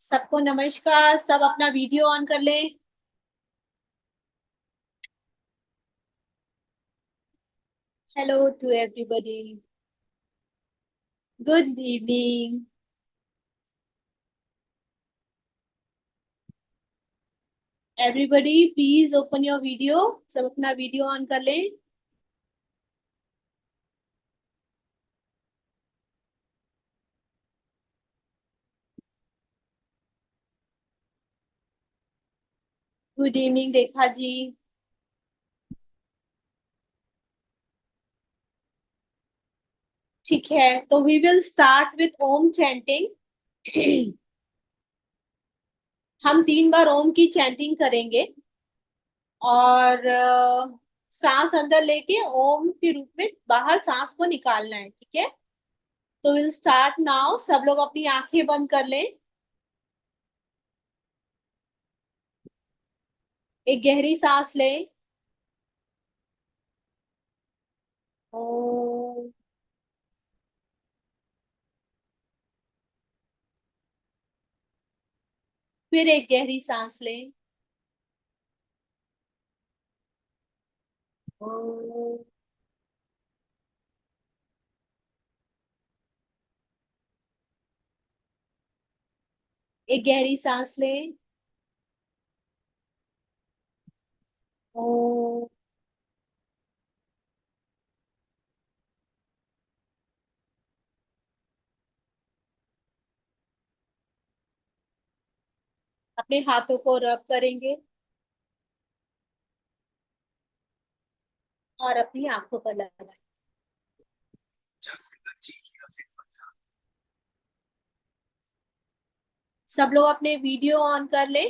सबको नमस्कार। सब अपना वीडियो ऑन कर लें। Hello to everybody. Good evening. Everybody please open your video. सब अपना वीडियो ऑन कर लें। Good evening Rekha ji. ठीक है, तो we will start with Om chanting. हम 3 बार ओम की चैंटिंग करेंगे और सांस अंदर लेके ओम के रूप में बाहर सांस को निकालना है। ठीक है, तो विल स्टार्ट नाउ। सब लोग अपनी आंखें बंद कर लें। एक गहरी सांस लें। ओ, फिर एक गहरी सांस लें। ओ, एक गहरी सांस लें। ओ, अपने हाथों को रब करेंगे और अपनी आंखों पर लगाएं। सब लोग अपने वीडियो ऑन कर ले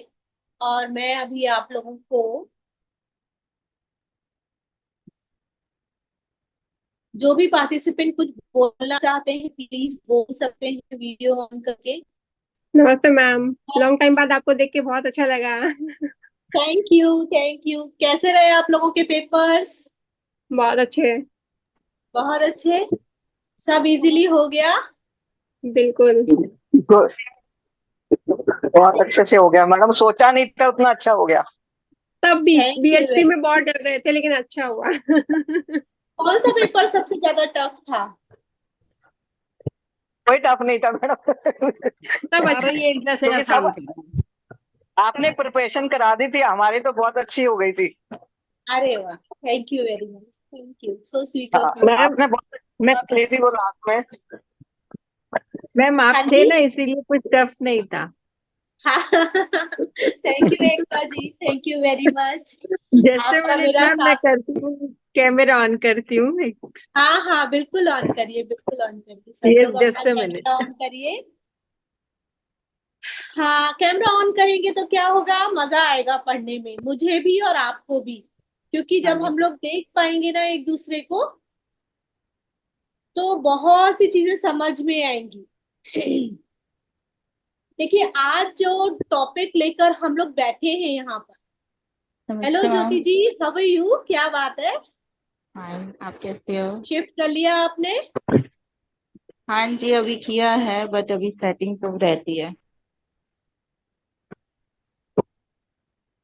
और मैं अभी आप लोगों को जो भी पार्टिसिपेंट कुछ बोलना चाहते हैं प्लीज बोल सकते हैं वीडियो ऑन करके। नमस्ते मैम। लॉन्ग टाइम बाद आपको देख के बहुत अच्छा लगा। Thank you, thank you. कैसे रहे आप लोगों के पेपर्स? बहुत अच्छे। बहुत अच्छे। सब इजीली हो गया। बिल्कुल। गुड। बहुत अच्छे से हो गया मैडम, सोचा नहीं था उतना अच्छा हो गया। तब भी थैंक यू बीएचपी वेरी। में बहुत डर रहे थे लेकिन अच्छा हुआ। कौन सा पेपर सबसे ज्यादा टफ था? कोई टफ नहीं था मैडम। तब अच्छा। सारे ये एक जैसे क्योंकि आसान सब थे। आपने प्रिपरेशन करा दी थी, हमारी तो बहुत अच्छी हो गई थी। अरे वाह, thank you very much. Thank you, so sweet हाँ, ऑफ यू। मैम आपने बहुत मैं मेहनत ली थी वो लास्ट में। मैम हाँ आप थे जी। ना इसीलिए कुछ टफ नहीं था। हाँ। Thank you Ekta ji, thank you very much. जैसे आपका मैंने मेरा मैम मैं साथ। करती हूँ, कैमरा ऑन करती हूँ। हाँ हाँ, बिल्कुल ऑन करिए, बिल्कुल ऑन करिए। सब यस लोग अपना just a camera minute. On करिए। हाँ, कैमरा ऑन करेंगे तो क्या होगा, मजा आएगा पढ़ने में, मुझे भी और आपको भी। क्योंकि हाँ जब जी। हम लोग देख पाएंगे ना एक दूसरे को तो बहुत सी चीजें समझ में आएंगी। देखिए, आज जो टॉपिक लेकर हम लोग बैठे हैं यहाँ पर। हेलो नमस्ते ज्योति मैम। जी, हाउ आर यू? क्या बात है, हाय, आप कैसे हो? शिफ्ट कर लिया आपने? हाँ जी, अभी किया है बट अभी सेटिंग तो रहती है।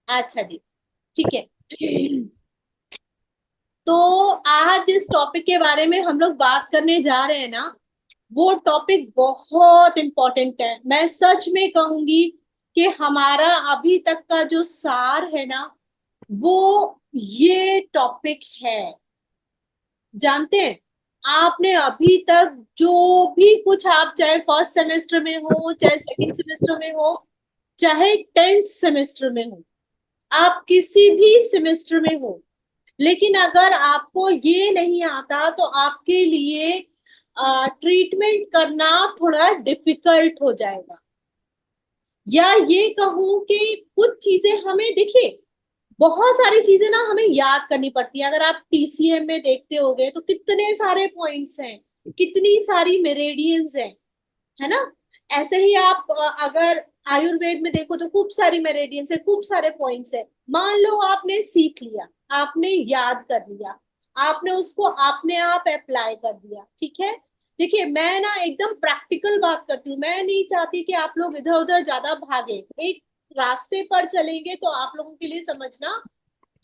अच्छा जी, ठीक है। तो आज जिस टॉपिक के बारे में हम लोग बात करने जा रहे हैं ना, वो टॉपिक बहुत इम्पोर्टेंट है। मैं सच में कहूंगी कि हमारा अभी तक का जो सार है ना, वो ये टॉपिक है। जानते हैं, आपने अभी तक जो भी कुछ, आप चाहे फर्स्ट सेमेस्टर में हो, चाहे सेकंड सेमेस्टर में हो, चाहे 10th सेमेस्टर में हो, आप किसी भी सेमेस्टर में हो, लेकिन अगर आपको ये नहीं आता तो आपके लिए ट्रीटमेंट करना थोड़ा डिफिकल्ट हो जाएगा। या ये कहूं कि कुछ चीजें हमें, देखिए, बहुत सारी चीजें ना हमें याद करनी पड़ती है। अगर आप टीसीएम में देखते होगे तो कितने सारे पॉइंट्स हैं, कितनी सारी मेरेडियंस हैं, है ना? ऐसे ही आप अगर आयुर्वेद में देखो तो खूब सारी मेरेडियंस है, खूब सारे पॉइंट्स है। मान लो आपने सीख लिया, आपने याद कर लिया, आपने उसको अपने आप अप्लाई कर दिया, ठीक है। देखिए मैं ना एकदम प्रैक्टिकल बात करती हूँ, मैं नहीं चाहती कि आप लोग इधर उधर ज्यादा भागे। एक रास्ते पर चलेंगे तो आप लोगों के लिए समझना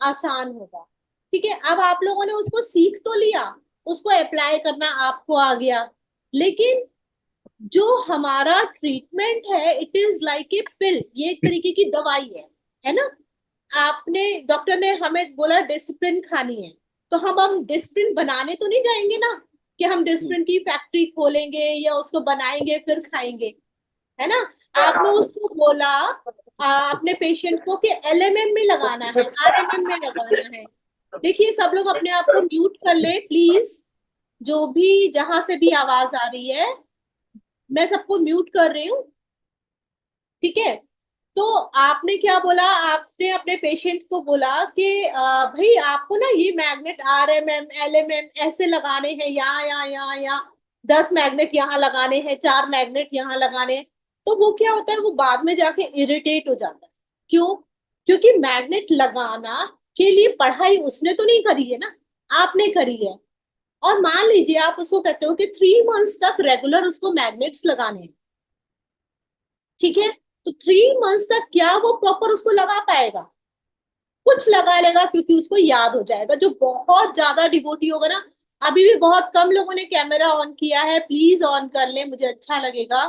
आसान होगा। ठीक है, अब आप लोगों ने उसको सीख तो लिया, उसको अप्लाई करना आपको आ गया, लेकिन जो हमारा ट्रीटमेंट है इट इज लाइक ए पिल, ये एक तरीके की दवाई है ना। आपने, डॉक्टर ने हमें बोला डिसिप्लिन खानी है, तो हम डिसिप्लिन बनाने तो नहीं जाएंगे ना, कि हम डिसिप्लिन की फैक्ट्री खोलेंगे या उसको बनाएंगे फिर खाएंगे, है ना। आपने उसको बोला अपने पेशेंट को कि एलएमएम में लगाना है, आरएमएम में लगाना है। देखिए सब लोग अपने आप को म्यूट कर ले प्लीज, जो भी जहां से भी आवाज आ रही है मैं सबको म्यूट कर रही हूँ। ठीक है, तो आपने क्या बोला, आपने अपने पेशेंट को बोला कि भाई आपको ना ये मैग्नेट आरएमएम एलएमएम ऐसे लगाने हैं, यहाँ यहाँ यहाँ यहाँ 10 मैग्नेट यहाँ लगाने हैं, 4 मैग्नेट यहाँ लगाने हैं। तो वो क्या होता है, वो बाद में जाके इरिटेट हो जाता है। क्यों? क्योंकि मैग्नेट लगाना के लिए पढ़ाई उसने तो नहीं करी है ना, आपने करी है। और मान लीजिए आप उसको कहते हो कि 3 मंथ्स तक रेगुलर उसको मैग्नेट्स लगाने हैं, ठीक है, तो 3 मंथ्स तक क्या वो प्रॉपर उसको लगा पाएगा? कुछ लगा लेगा क्योंकि उसको याद हो जाएगा। जो बहुत ज्यादा डिवोटी होगा ना, अभी भी बहुत कम लोगों ने कैमरा ऑन किया है, प्लीज ऑन कर ले, मुझे अच्छा लगेगा।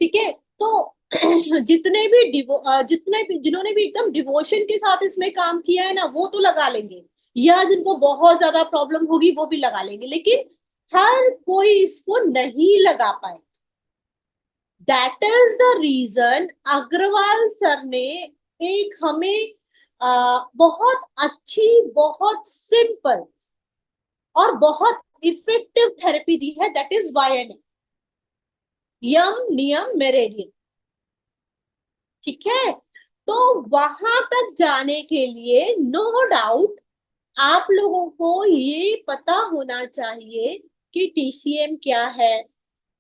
ठीक है, तो जितने भी जिन्होंने भी एकदम डिवोशन के साथ इसमें काम किया है ना, वो तो लगा लेंगे, या जिनको बहुत ज्यादा प्रॉब्लम होगी वो भी लगा लेंगे, लेकिन हर कोई इसको नहीं लगा पाए। That is the reason Agarwal sir ने एक हमें बहुत अच्छी, बहुत सिंपल और बहुत इफेक्टिव थेरेपी दी है, दैट इज वाईएनएम, यम नियम मेरेडियन। ठीक है, तो वहां तक जाने के लिए नो डाउट आप लोगों को ये पता होना चाहिए कि टीसीएम क्या है,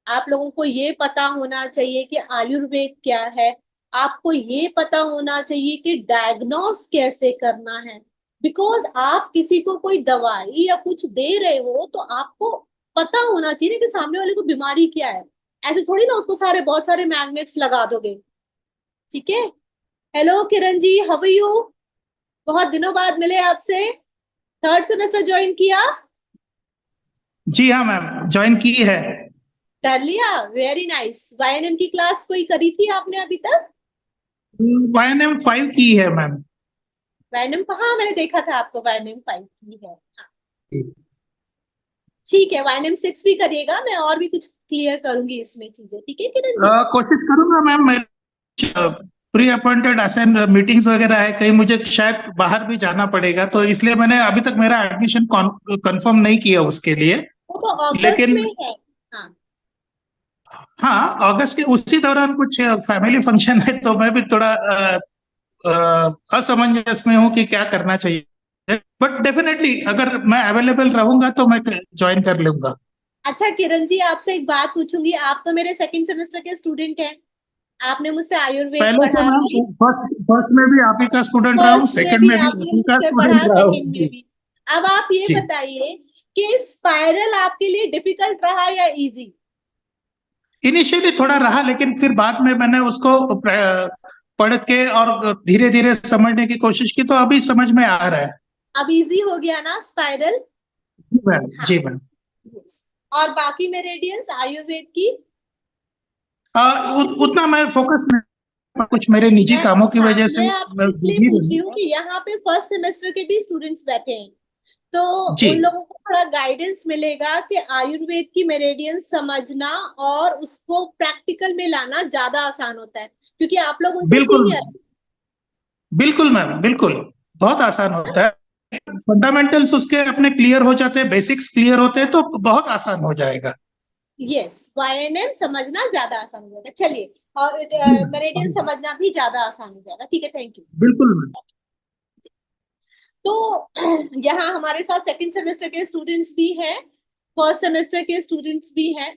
आप लोगों को ये पता होना चाहिए कि आयुर्वेद क्या है, आपको ये पता होना चाहिए कि डायग्नोस कैसे करना है। बिकॉज आप किसी को कोई दवाई या कुछ दे रहे हो तो आपको पता होना चाहिए कि सामने वाले को बीमारी क्या है। ऐसे थोड़ी ना उसको बहुत सारे मैग्नेट्स लगा दोगे। ठीक है, hello Kiran ji, how are you? बहुत दिनों बाद मिले आपसे। 3rd सेमेस्टर ज्वाइन किया? जी हाँ मैम, ज्वाइन की है। कर लिया, वेरी नाइस। वाईएनएम की क्लास कोई करी थी आपने अभी तक? वाईएनएम 5 की है मैम। वाईएनएम, हाँ मैंने देखा था आपको वाईएनएम 5 की है। हाँ ठीक है, वाईएनएम 6 भी करिएगा, मैं और भी कुछ क्लियर करूंगी इसमें चीजें। ठीक है किरण जी? कोशिश करूंगा मैम। मैं प्री अपॉइंटेड असेंड मीटिंग्स वगैरह है, कहीं मुझे शायद बाहर भी जाना पड़ेगा, तो इसलिए मैंने अभी तक मेरा एडमिशन कंफर्म नहीं किया उसके लिए। वो तो अगस्त लेकिन में है। हाँ हाँ, अगस्त के उसी दौरान कुछ फैमिली फंक्शन है, तो मैं भी थोड़ा असमंजस में हूँ कि क्या करना चाहिए। बट डेफिनेटली अगर मैं अवेलेबल रहूंगा तो मैं ज्वाइन कर लूंगा। अच्छा किरण जी, आपसे एक बात पूछूंगी, आप तो मेरे 2nd सेमेस्टर के स्टूडेंट हैं, आपने मुझसे आयुर्वेद पहले तो पढ़ा मैम भी, फर्स्ट में भी आप ही का स्टूडेंट रहा हूँ, फर्स्ट में सेकंड भी में भी आपने आप ही का मुझसे पढ़ा, स्टूडेंट रहा सेकंड में हूँ। भी। अब आप ये जी, बताइए कि स्पाइरल आपके लिए डिफिकल्ट रहा या इजी? इनिशियली थोड़ा रहा, लेकिन फिर बाद में मैंने उसको पढ़ के और धीरे धीरे समझने की कोशिश की, तो अभी समझ में आ रहा है। अब इजी हो गया ना स्पाइरल? जी मैम, हाँ, जी मैम। yes। और बाकी मेरेडियंस आयुर्वेद की? उतना मैं फोकस नहीं, कुछ मेरे निजी मैं, कामों की हाँ वजह से मैं आपसे मैं इसलिए बिजी पूछ रही हूँ रहूँ। कि यहाँ पे 1st सेमेस्टर के भी स्टूडेंट्स बैठे हैं, तो जी उन लोगों को थोड़ा गाइडेंस मिलेगा कि आयुर्वेद की मेरेडियंस समझना और उसको प्रैक्टिकल में लाना ज्यादा आसान होता है, क्योंकि आप लोग उनसे बिल्कुल, सीनियर। बिल्कुल मैम, बिल्कुल। बहुत आसान होता है, फंडामेंटल्स उसके अपने क्लियर हो जाते हैं, बेसिक्स क्लियर होते हैं, तो बहुत आसान हो जाएगा। यस, वाईएनएम समझना ज्यादा आसान हो जाएगा। चलिए, और जी मेरेडियन मैम, समझना भी ज्यादा आसान हो जाएगा। ठीक है, थैंक यू। बिल्कुल मैम। तो यहाँ हमारे साथ 2nd सेमेस्टर के स्टूडेंट्स भी हैं, 1st सेमेस्टर के स्टूडेंट्स भी हैं।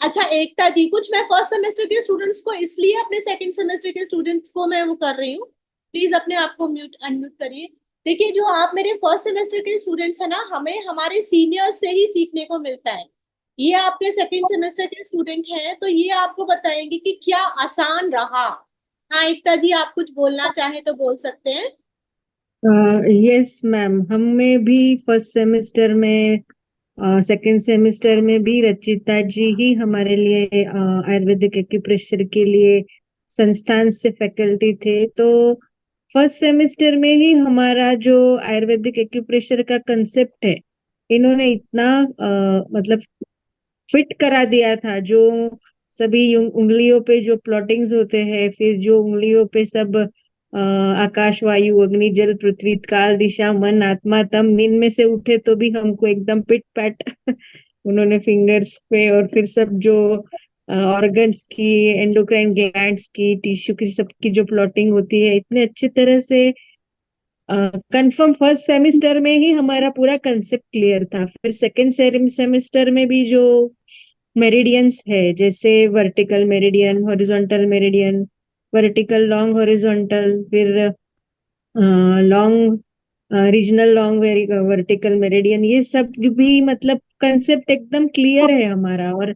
अच्छा एकता जी, कुछ मैं 1st सेमेस्टर के स्टूडेंट्स को इसलिए अपने 2nd सेमेस्टर के स्टूडेंट्स को मैं वो कर रही हूँ, प्लीज अपने आप को म्यूट अनम्यूट करिए। देखिए, जो आप मेरे फर्स्ट सेमेस्टर के स्टूडेंट्स हैं ना, हमें हमारे सीनियर्स से ही सीखने को मिलता है। ये आपके सेकंड सेमेस्टर के स्टूडेंट हैं, तो ये आपको बताएंगे कि क्या आसान रहा। हाँ एकता जी, आप कुछ बोलना चाहें तो बोल सकते हैं। यस मैम, हमें भी फर्स्ट सेमेस्टर में सेकंड सेमेस्टर में भी रचिता जी ही हमारे लिए आयुर्वेदिक एक्यूप्रेशर के लिए संस्थान से फैकल्टी थे। तो फर्स्ट सेमेस्टर में ही हमारा जो आयुर्वेदिक एक्यूप्रेशर का कंसेप्ट है, इन्होंने इतना मतलब फिट करा दिया था। जो सभी उंगलियों पे जो प्लॉटिंग्स होते हैं, फिर जो उंगलियों पे सब आकाश वायु अग्नि जल पृथ्वी काल दिशा मन आत्मा तम, नींद में से उठे तो भी हमको एकदम पिट पैट उन्होंने फिंगर्स पे, और फिर सब जो ऑर्गन्स की, एंडोक्राइन ग्लैंड्स की, टिश्यू की, सबकी जो प्लॉटिंग होती है, इतने अच्छी तरह से कंफर्म फर्स्ट सेमेस्टर में ही हमारा पूरा कंसेप्ट क्लियर था। फिर सेकंड सेमेस्टर में भी जो मेरिडियंस है, जैसे vertical meridian, horizontal meridian, vertical long horizontal, फिर long regional long vertical meridian, ये सब भी मतलब कंसेप्ट एकदम क्लियर है हमारा। और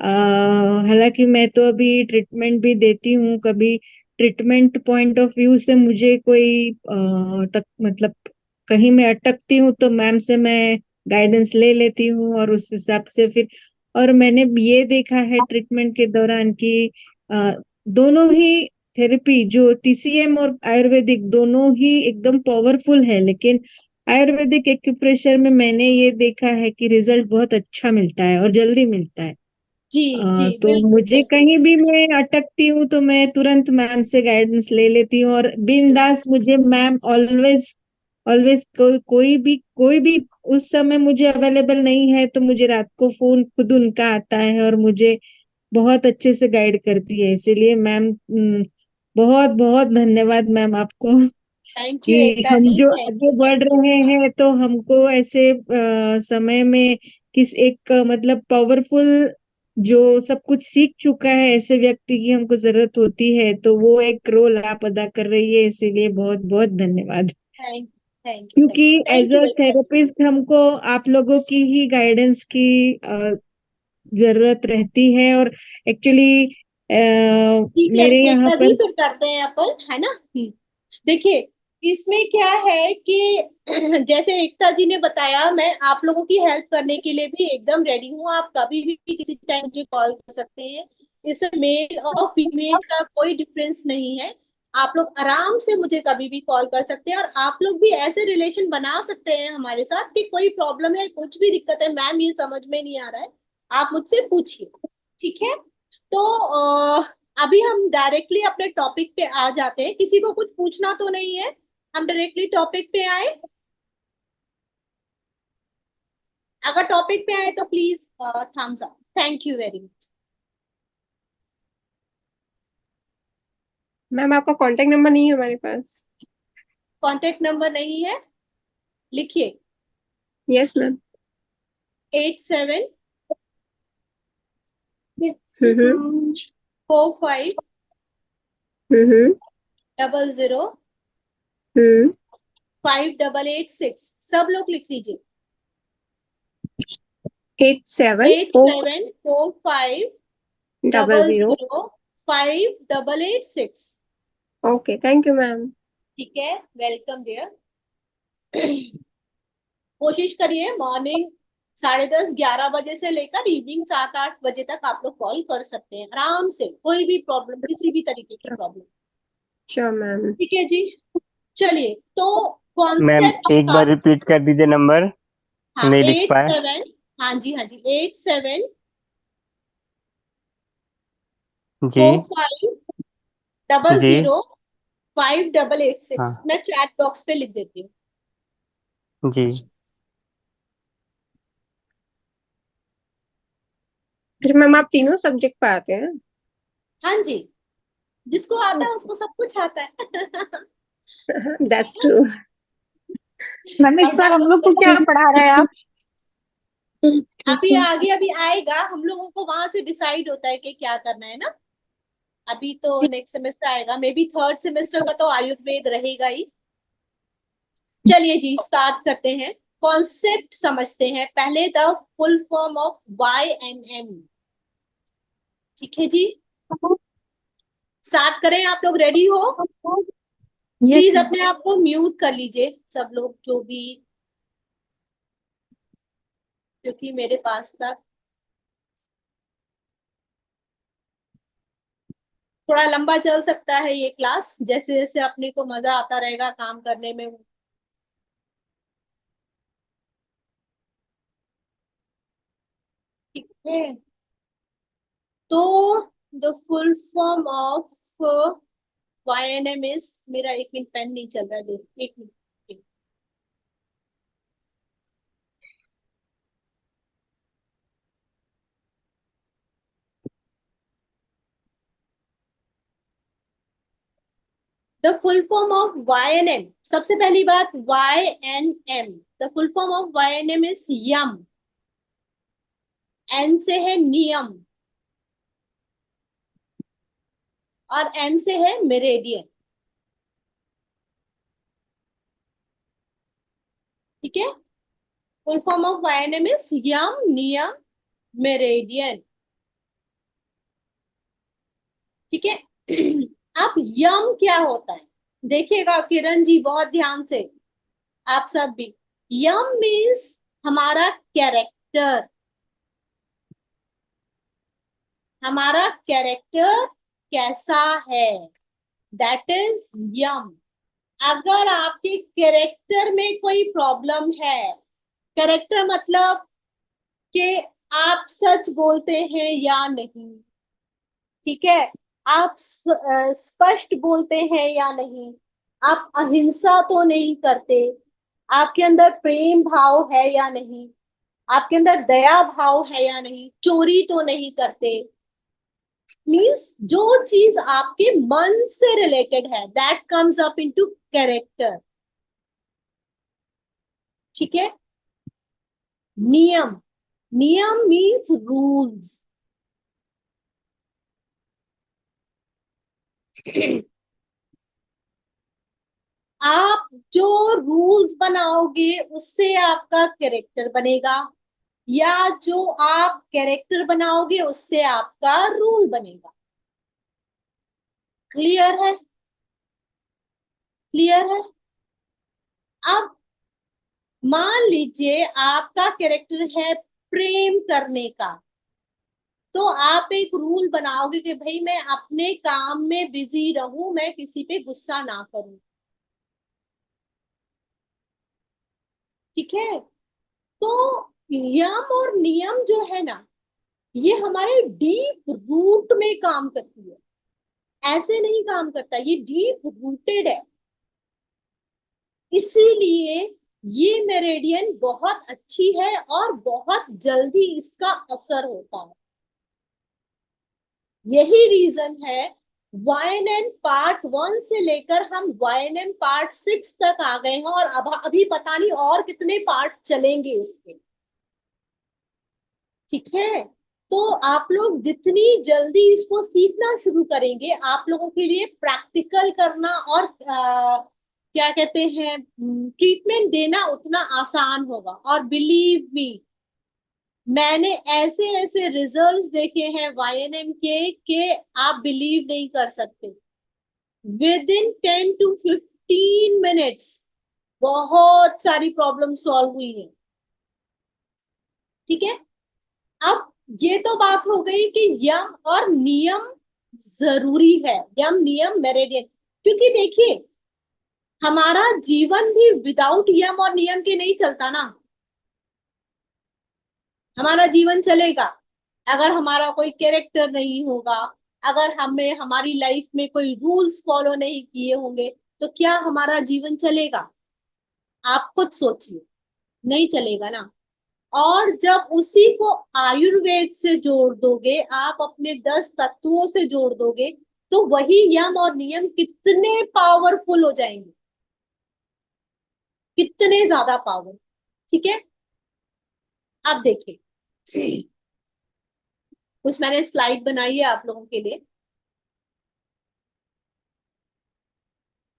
हालांकि मैं तो अभी ट्रीटमेंट भी देती हूँ, कभी ट्रीटमेंट पॉइंट ऑफ व्यू से मुझे कोई तक मतलब कहीं मैं अटकती हूँ तो मैम से मैं गाइडेंस ले लेती हूँ, और उस हिसाब से फिर, और मैंने ये देखा है ट्रीटमेंट के दौरान कि दोनों ही थेरेपी, जो टीसीएम और आयुर्वेदिक, दोनों ही एकदम पावरफुल है। लेकिन आयुर्वेदिक एक्यूप्रेशर में मैंने ये देखा है कि रिजल्ट बहुत अच्छा मिलता है और जल्दी मिलता है। जी जी, तो बिल्कुल मुझे बिल्कुल। कहीं भी मैं अटकती हूँ तो मैं तुरंत मैम से गाइडेंस ले लेती हूँ, और बिंदास मुझे मैम ऑलवेज ऑलवेज कोई भी उस समय मुझे अवेलेबल नहीं है तो मुझे रात को फोन खुद उनका आता है, और मुझे बहुत अच्छे से गाइड करती है। इसीलिए मैम, बहुत बहुत धन्यवाद मैम आपको थैंक यू कि एकता हम जी, जो थैंक आगे यू बढ़ थैंक यू। रहे हैं तो हमको ऐसे समय में किस एक मतलब पावरफुल, जो सब कुछ सीख चुका है, ऐसे व्यक्ति की हमको जरूरत होती है। तो वो एक रोल आप अदा कर रही है, इसीलिए बहुत बहुत धन्यवाद। थैंक थैंक यू क्योंकि as thank a you Ekta ji. Therapist हमको आप लोगों की ही गाइडेंस की जरूरत रहती है। और एक्चुअली ठीक है मेरे यहाँ एकता जी, पर फिर करते हैं अपन, है ना। देखिए, इसमें क्या है कि जैसे एकता जी ने बताया, मैं आप लोगों की हेल्प करने के लिए भी एकदम रेडी हूँ। आप कभी भी किसी टाइम मुझे कॉल कर सकते हैं। इसमें मेल और फीमेल का कोई डिफरेंस नहीं है। आप लोग आराम से मुझे कभी भी कॉल कर सकते हैं, और आप लोग भी ऐसे रिलेशन बना सकते हैं हमारे साथ कि कोई प्रॉब्लम है, कुछ भी दिक्कत है, मैम ये समझ में नहीं आ रहा है, आप मुझसे पूछिए। ठीक है। तो अभी हम डायरेक्टली अपने टॉपिक पे आ जाते हैं। किसी को कुछ पूछना तो नहीं है, हम डायरेक्टली टॉपिक पे आए। अगर टॉपिक पे आए तो please thumbs up. Thank you very much. Ma'am आपका कांटेक्ट नंबर नहीं है हमारे पास। कांटेक्ट नंबर नहीं है, लिखिए। Yes ma'am. 87 hmm 45 hmm 00 hmm 5886। सब लोग लिख लीजिए। 8745 8745 00। 5886। Okay, thank you ma'am. ठीक है, वेलकम डियर। कोशिश करिए मॉर्निंग 10:30 11 बजे से लेकर इवनिंग 7 8 बजे तक आप लोग कॉल कर सकते हैं आराम से, कोई भी प्रॉब्लम, किसी भी तरीके की प्रॉब्लम। Sure ma'am. ठीक है जी। चलिए, तो मैम कॉन्सेप्ट एक बार स्टार्ट। रिपीट कर दीजिए नंबर, हाँ नहीं लिख एट पाए। सेवन हाँ जी हाँ जी, 87 जी 45 डबल जी। 0 5886। हाँ मैं चैट बॉक्स पे लिख देती हूँ। जी। अच्छा मैम, आप तीनों सब्जेक्ट पढ़ाते हैं? हाँ जी, जिसको आता है उसको सब कुछ आता है। That's true. मैम इस बार हम लोग को क्या पढ़ा रहे हैं आप? अभी आगे अभी आएगा, हम लोगों को वहां से डिसाइड होता है कि क्या करना है ना। अभी तो नेक्स्ट सेमेस्टर आएगा, मे बी थर्ड सेमेस्टर का तो आयुर्वेद रहेगा ही। चलिए जी स्टार्ट करते हैं, कॉन्सेप्ट समझते हैं पहले, the full form of YNM। ठीक है जी, स्टार्ट करें, आप लोग रेडी हो? प्लीज अपने आप को म्यूट कर लीजिए सब लोग, जो भी, क्योंकि मेरे पास तक थोड़ा लंबा चल सकता है ये क्लास, जैसे जैसे अपने को मजा आता रहेगा काम करने में। ठीक है, तो the full form of YNM is, मेरा एक मिनट पेन नहीं चल रहा है, देख एक minute. The full form of YNM, सबसे पहली बात YNM, the full form of YNM is yam, N से है नियम और M से है मेरेडियन। ठीक है, full form of YNM is यम, नियम, मेरेडियन। ठीक है, अब यम क्या होता है देखिएगा किरण जी बहुत ध्यान से, आप सब भी। यम मीन्स हमारा कैरेक्टर, हमारा कैरेक्टर कैसा है, दैट इज यम। अगर आपके कैरेक्टर में कोई प्रॉब्लम है, कैरेक्टर मतलब कि आप सच बोलते हैं या नहीं, ठीक है, आप स्पष्ट बोलते हैं या नहीं, आप अहिंसा तो नहीं करते, आपके अंदर प्रेम भाव है या नहीं, आपके अंदर दया भाव है या नहीं, चोरी तो नहीं करते, मीन्स जो चीज आपके मन से रिलेटेड है, that comes up into character. ठीक है, नियम, नियम मीन्स रूल्स। आप जो रूल्स बनाओगे उससे आपका कैरेक्टर बनेगा, या जो आप कैरेक्टर बनाओगे उससे आपका रूल बनेगा। क्लियर है? क्लियर है? अब मान लीजिए आपका कैरेक्टर है प्रेम करने का, तो आप एक रूल बनाओगे कि भाई मैं अपने काम में बिजी रहूं, मैं किसी पे गुस्सा ना करूं। ठीक है, तो यम और नियम जो है ना, ये हमारे डीप रूट में काम करती है, ऐसे नहीं काम करता, ये डीप रूटेड है। इसीलिए ये मेरेडियन बहुत अच्छी है और बहुत जल्दी इसका असर होता है। यही रीजन है YNM पार्ट 1 से लेकर हम YNM पार्ट 6 तक आ गए हैं, और अब अभी पता नहीं और कितने पार्ट चलेंगे इसके। ठीक है, तो आप लोग जितनी जल्दी इसको सीखना शुरू करेंगे, आप लोगों के लिए प्रैक्टिकल करना और क्या कहते हैं ट्रीटमेंट देना उतना आसान होगा। और बिलीव मी, मैंने ऐसे ऐसे रिजल्ट्स देखे हैं YNM के कि आप बिलीव नहीं कर सकते। विद इन 10 to 15 मिनट्स बहुत सारी प्रॉब्लम सॉल्व हुई है। ठीक है, अब ये तो बात हो गई कि यम और नियम जरूरी है, यम नियम मेरेडियन, क्योंकि देखिए हमारा जीवन भी विदाउट यम और नियम के नहीं चलता ना। हमारा जीवन चलेगा अगर हमारा कोई कैरेक्टर नहीं होगा, अगर हमें हमारी लाइफ में कोई रूल्स फॉलो नहीं किए होंगे, तो क्या हमारा जीवन चलेगा? आप खुद सोचिए, नहीं चलेगा ना। और जब उसी को आयुर्वेद से जोड़ दोगे, आप अपने 10 तत्वों से जोड़ दोगे, तो वही यम और नियम कितने पावरफुल हो जाएंगे, कितने ज्यादा पावर। ठीक है, अब देखिए कुछ मैंने स्लाइड बनाई है आप लोगों के लिए।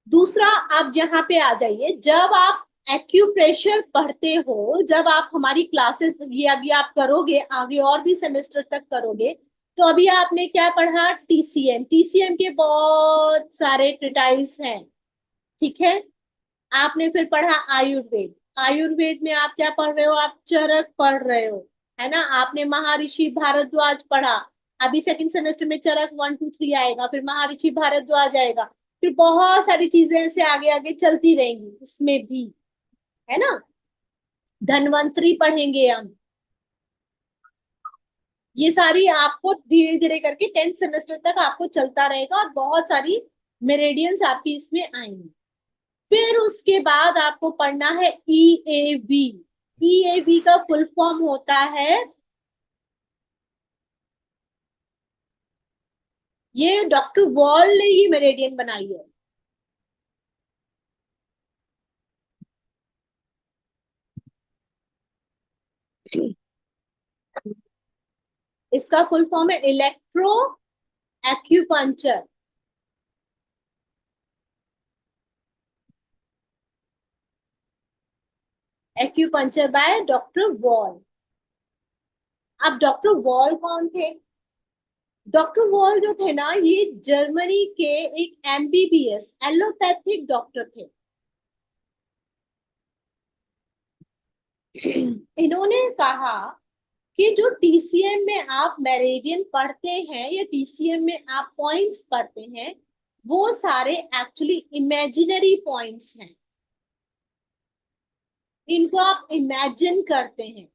दूसरा, आप यहाँ पे आ जाइए, जब आप एक्यूप्रेशर पढ़ते हो, जब आप हमारी क्लासेस ये अभी आप करोगे, आगे और भी सेमेस्टर तक करोगे, तो अभी आपने क्या पढ़ा? टीसीएम। टीसीएम के बहुत सारे ट्रिटाइज हैं, ठीक है। आपने फिर पढ़ा आयुर्वेद। आयुर्वेद में आप क्या पढ़ रहे हो? आप चरक पढ़ रहे हो, है ना। आपने महर्षि भारद्वाज पढ़ा। अभी सेकंड सेमेस्टर में चरक 1 2 3 आएगा, फिर महर्षि भारद्वाज आएगा, फिर बहुत सारी चीजें ऐसे आगे आगे चलती रहेंगी इसमें भी, है ना। धन्वंतरी पढ़ेंगे हम। ये सारी आपको धीरे धीरे करके 10th सेमेस्टर तक आपको चलता रहेगा, और बहुत सारी मेरेडियंस आपकी इसमें आएंगी। फिर उसके बाद आपको पढ़ना है ईएवी। ईएवी का फुल फॉर्म होता है, ये डॉक्टर वॉल ने ये मेरेडियन बनाई है। इसका फुल फॉर्म है electro acupuncture. Acupuncture by doctor wall. अब डॉक्टर वॉल कौन थे? डॉक्टर वॉल जो थे ना, ये जर्मनी के एक एमबीबीएस एलोपैथिक डॉक्टर थे। इन्होंने कहा कि जो टीसीएम में आप मेरिडियन पढ़ते हैं या टीसीएम में आप पॉइंट्स पढ़ते हैं, वो सारे एक्चुअली इमेजिनरी पॉइंट्स हैं। इनको आप इमेजिन करते हैं।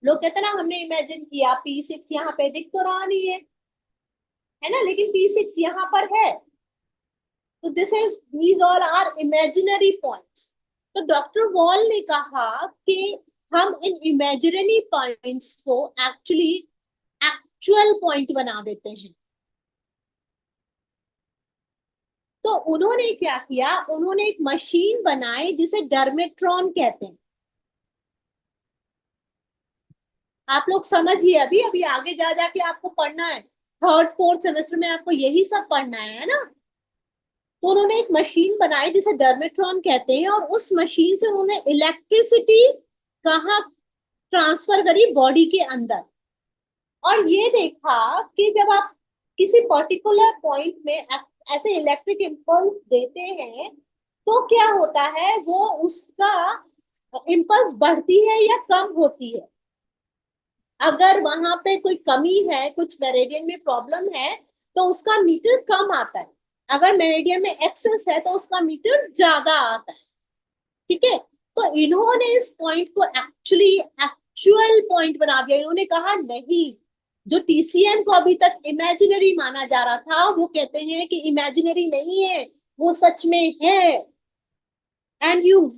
लोग कहते हैं ना, हमने इमेजिन किया, P6 यहाँ पे दिख तो रहा नहीं है ना, लेकिन P6 यहाँ पर है। तो these all are imaginary points। तो डॉक्टर वॉल ने कहा कि हम इन इमेजिनरी पॉइंट्स को एक्चुअली एक्चुअल पॉइंट बना देते हैं। तो उन्होंने क्या किया? उन्होंने एक मशीन बनाई जिसे डर्मेट्रॉन कहते हैं। आप लोग समझिए, अभी अभी आगे जा जाके आपको पढ़ना है, 3rd 4th सेमेस्टर में आपको यही सब पढ़ना है ना। तो उन्होंने एक मशीन बनाई जिसे डर्मेट्रॉन कहते हैं, और उस मशीन से उन्होंने इलेक्ट्रिसिटी कहाँ ट्रांसफर करी? बॉडी के अंदर। और ये देखा कि जब आप किसी पर्टिकुलर पॉइंट में ऐसे इलेक्ट्रिक इम्पल्स देते हैं, तो क्या होता है? वो उसका इम्पल्स बढ़ती है या कम होती है। अगर वहां पे कोई कमी है, कुछ मेरिडियन में प्रॉब्लम है, तो उसका मीटर कम आता है। अगर मेरिडियन में एक्सेस है तो उसका मीटर ज्यादा आता है, ठीक है। तो इन्होंने इस पॉइंट को एक्चुअल पॉइंट बना दिया। इन्होंने कहा नहीं, जो टीसीएम को अभी तक इमेजिनरी माना जा रहा था, वो कहते हैं कि इमेजिनरी नहीं है, वो सच में है। एंड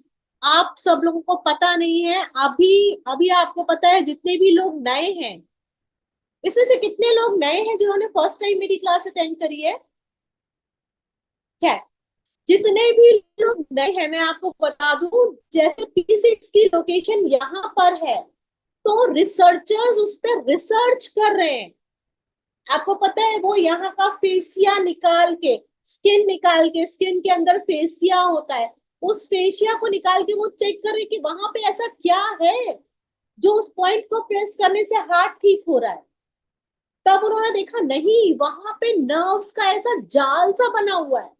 आप सब लोगों को पता नहीं है, अभी अभी आपको पता है, जितने भी लोग नए हैं, इसमें से कितने लोग नए हैं जिन्होंने फर्स्ट टाइम मेरी क्लास अटेंड करी है? जितने भी लोग नए हैं, मैं आपको बता दूं, जैसे P6 की लोकेशन यहाँ पर है, तो रिसर्चर्स उस पर रिसर्च कर रहे हैं। आपको पता है, वो यहाँ का फेसिया निकाल के, स्किन के अंदर फेसिया होता है, उस फेसिया को निकाल के वो चेक कर रहे हैं कि वहां पे ऐसा क्या है जो उस पॉइंट को प्रेस करने से हार्ट ठीक हो रहा है। तब उन्होंने देखा नहीं, वहां पे नर्व्स का ऐसा जाल सा बना हुआ है।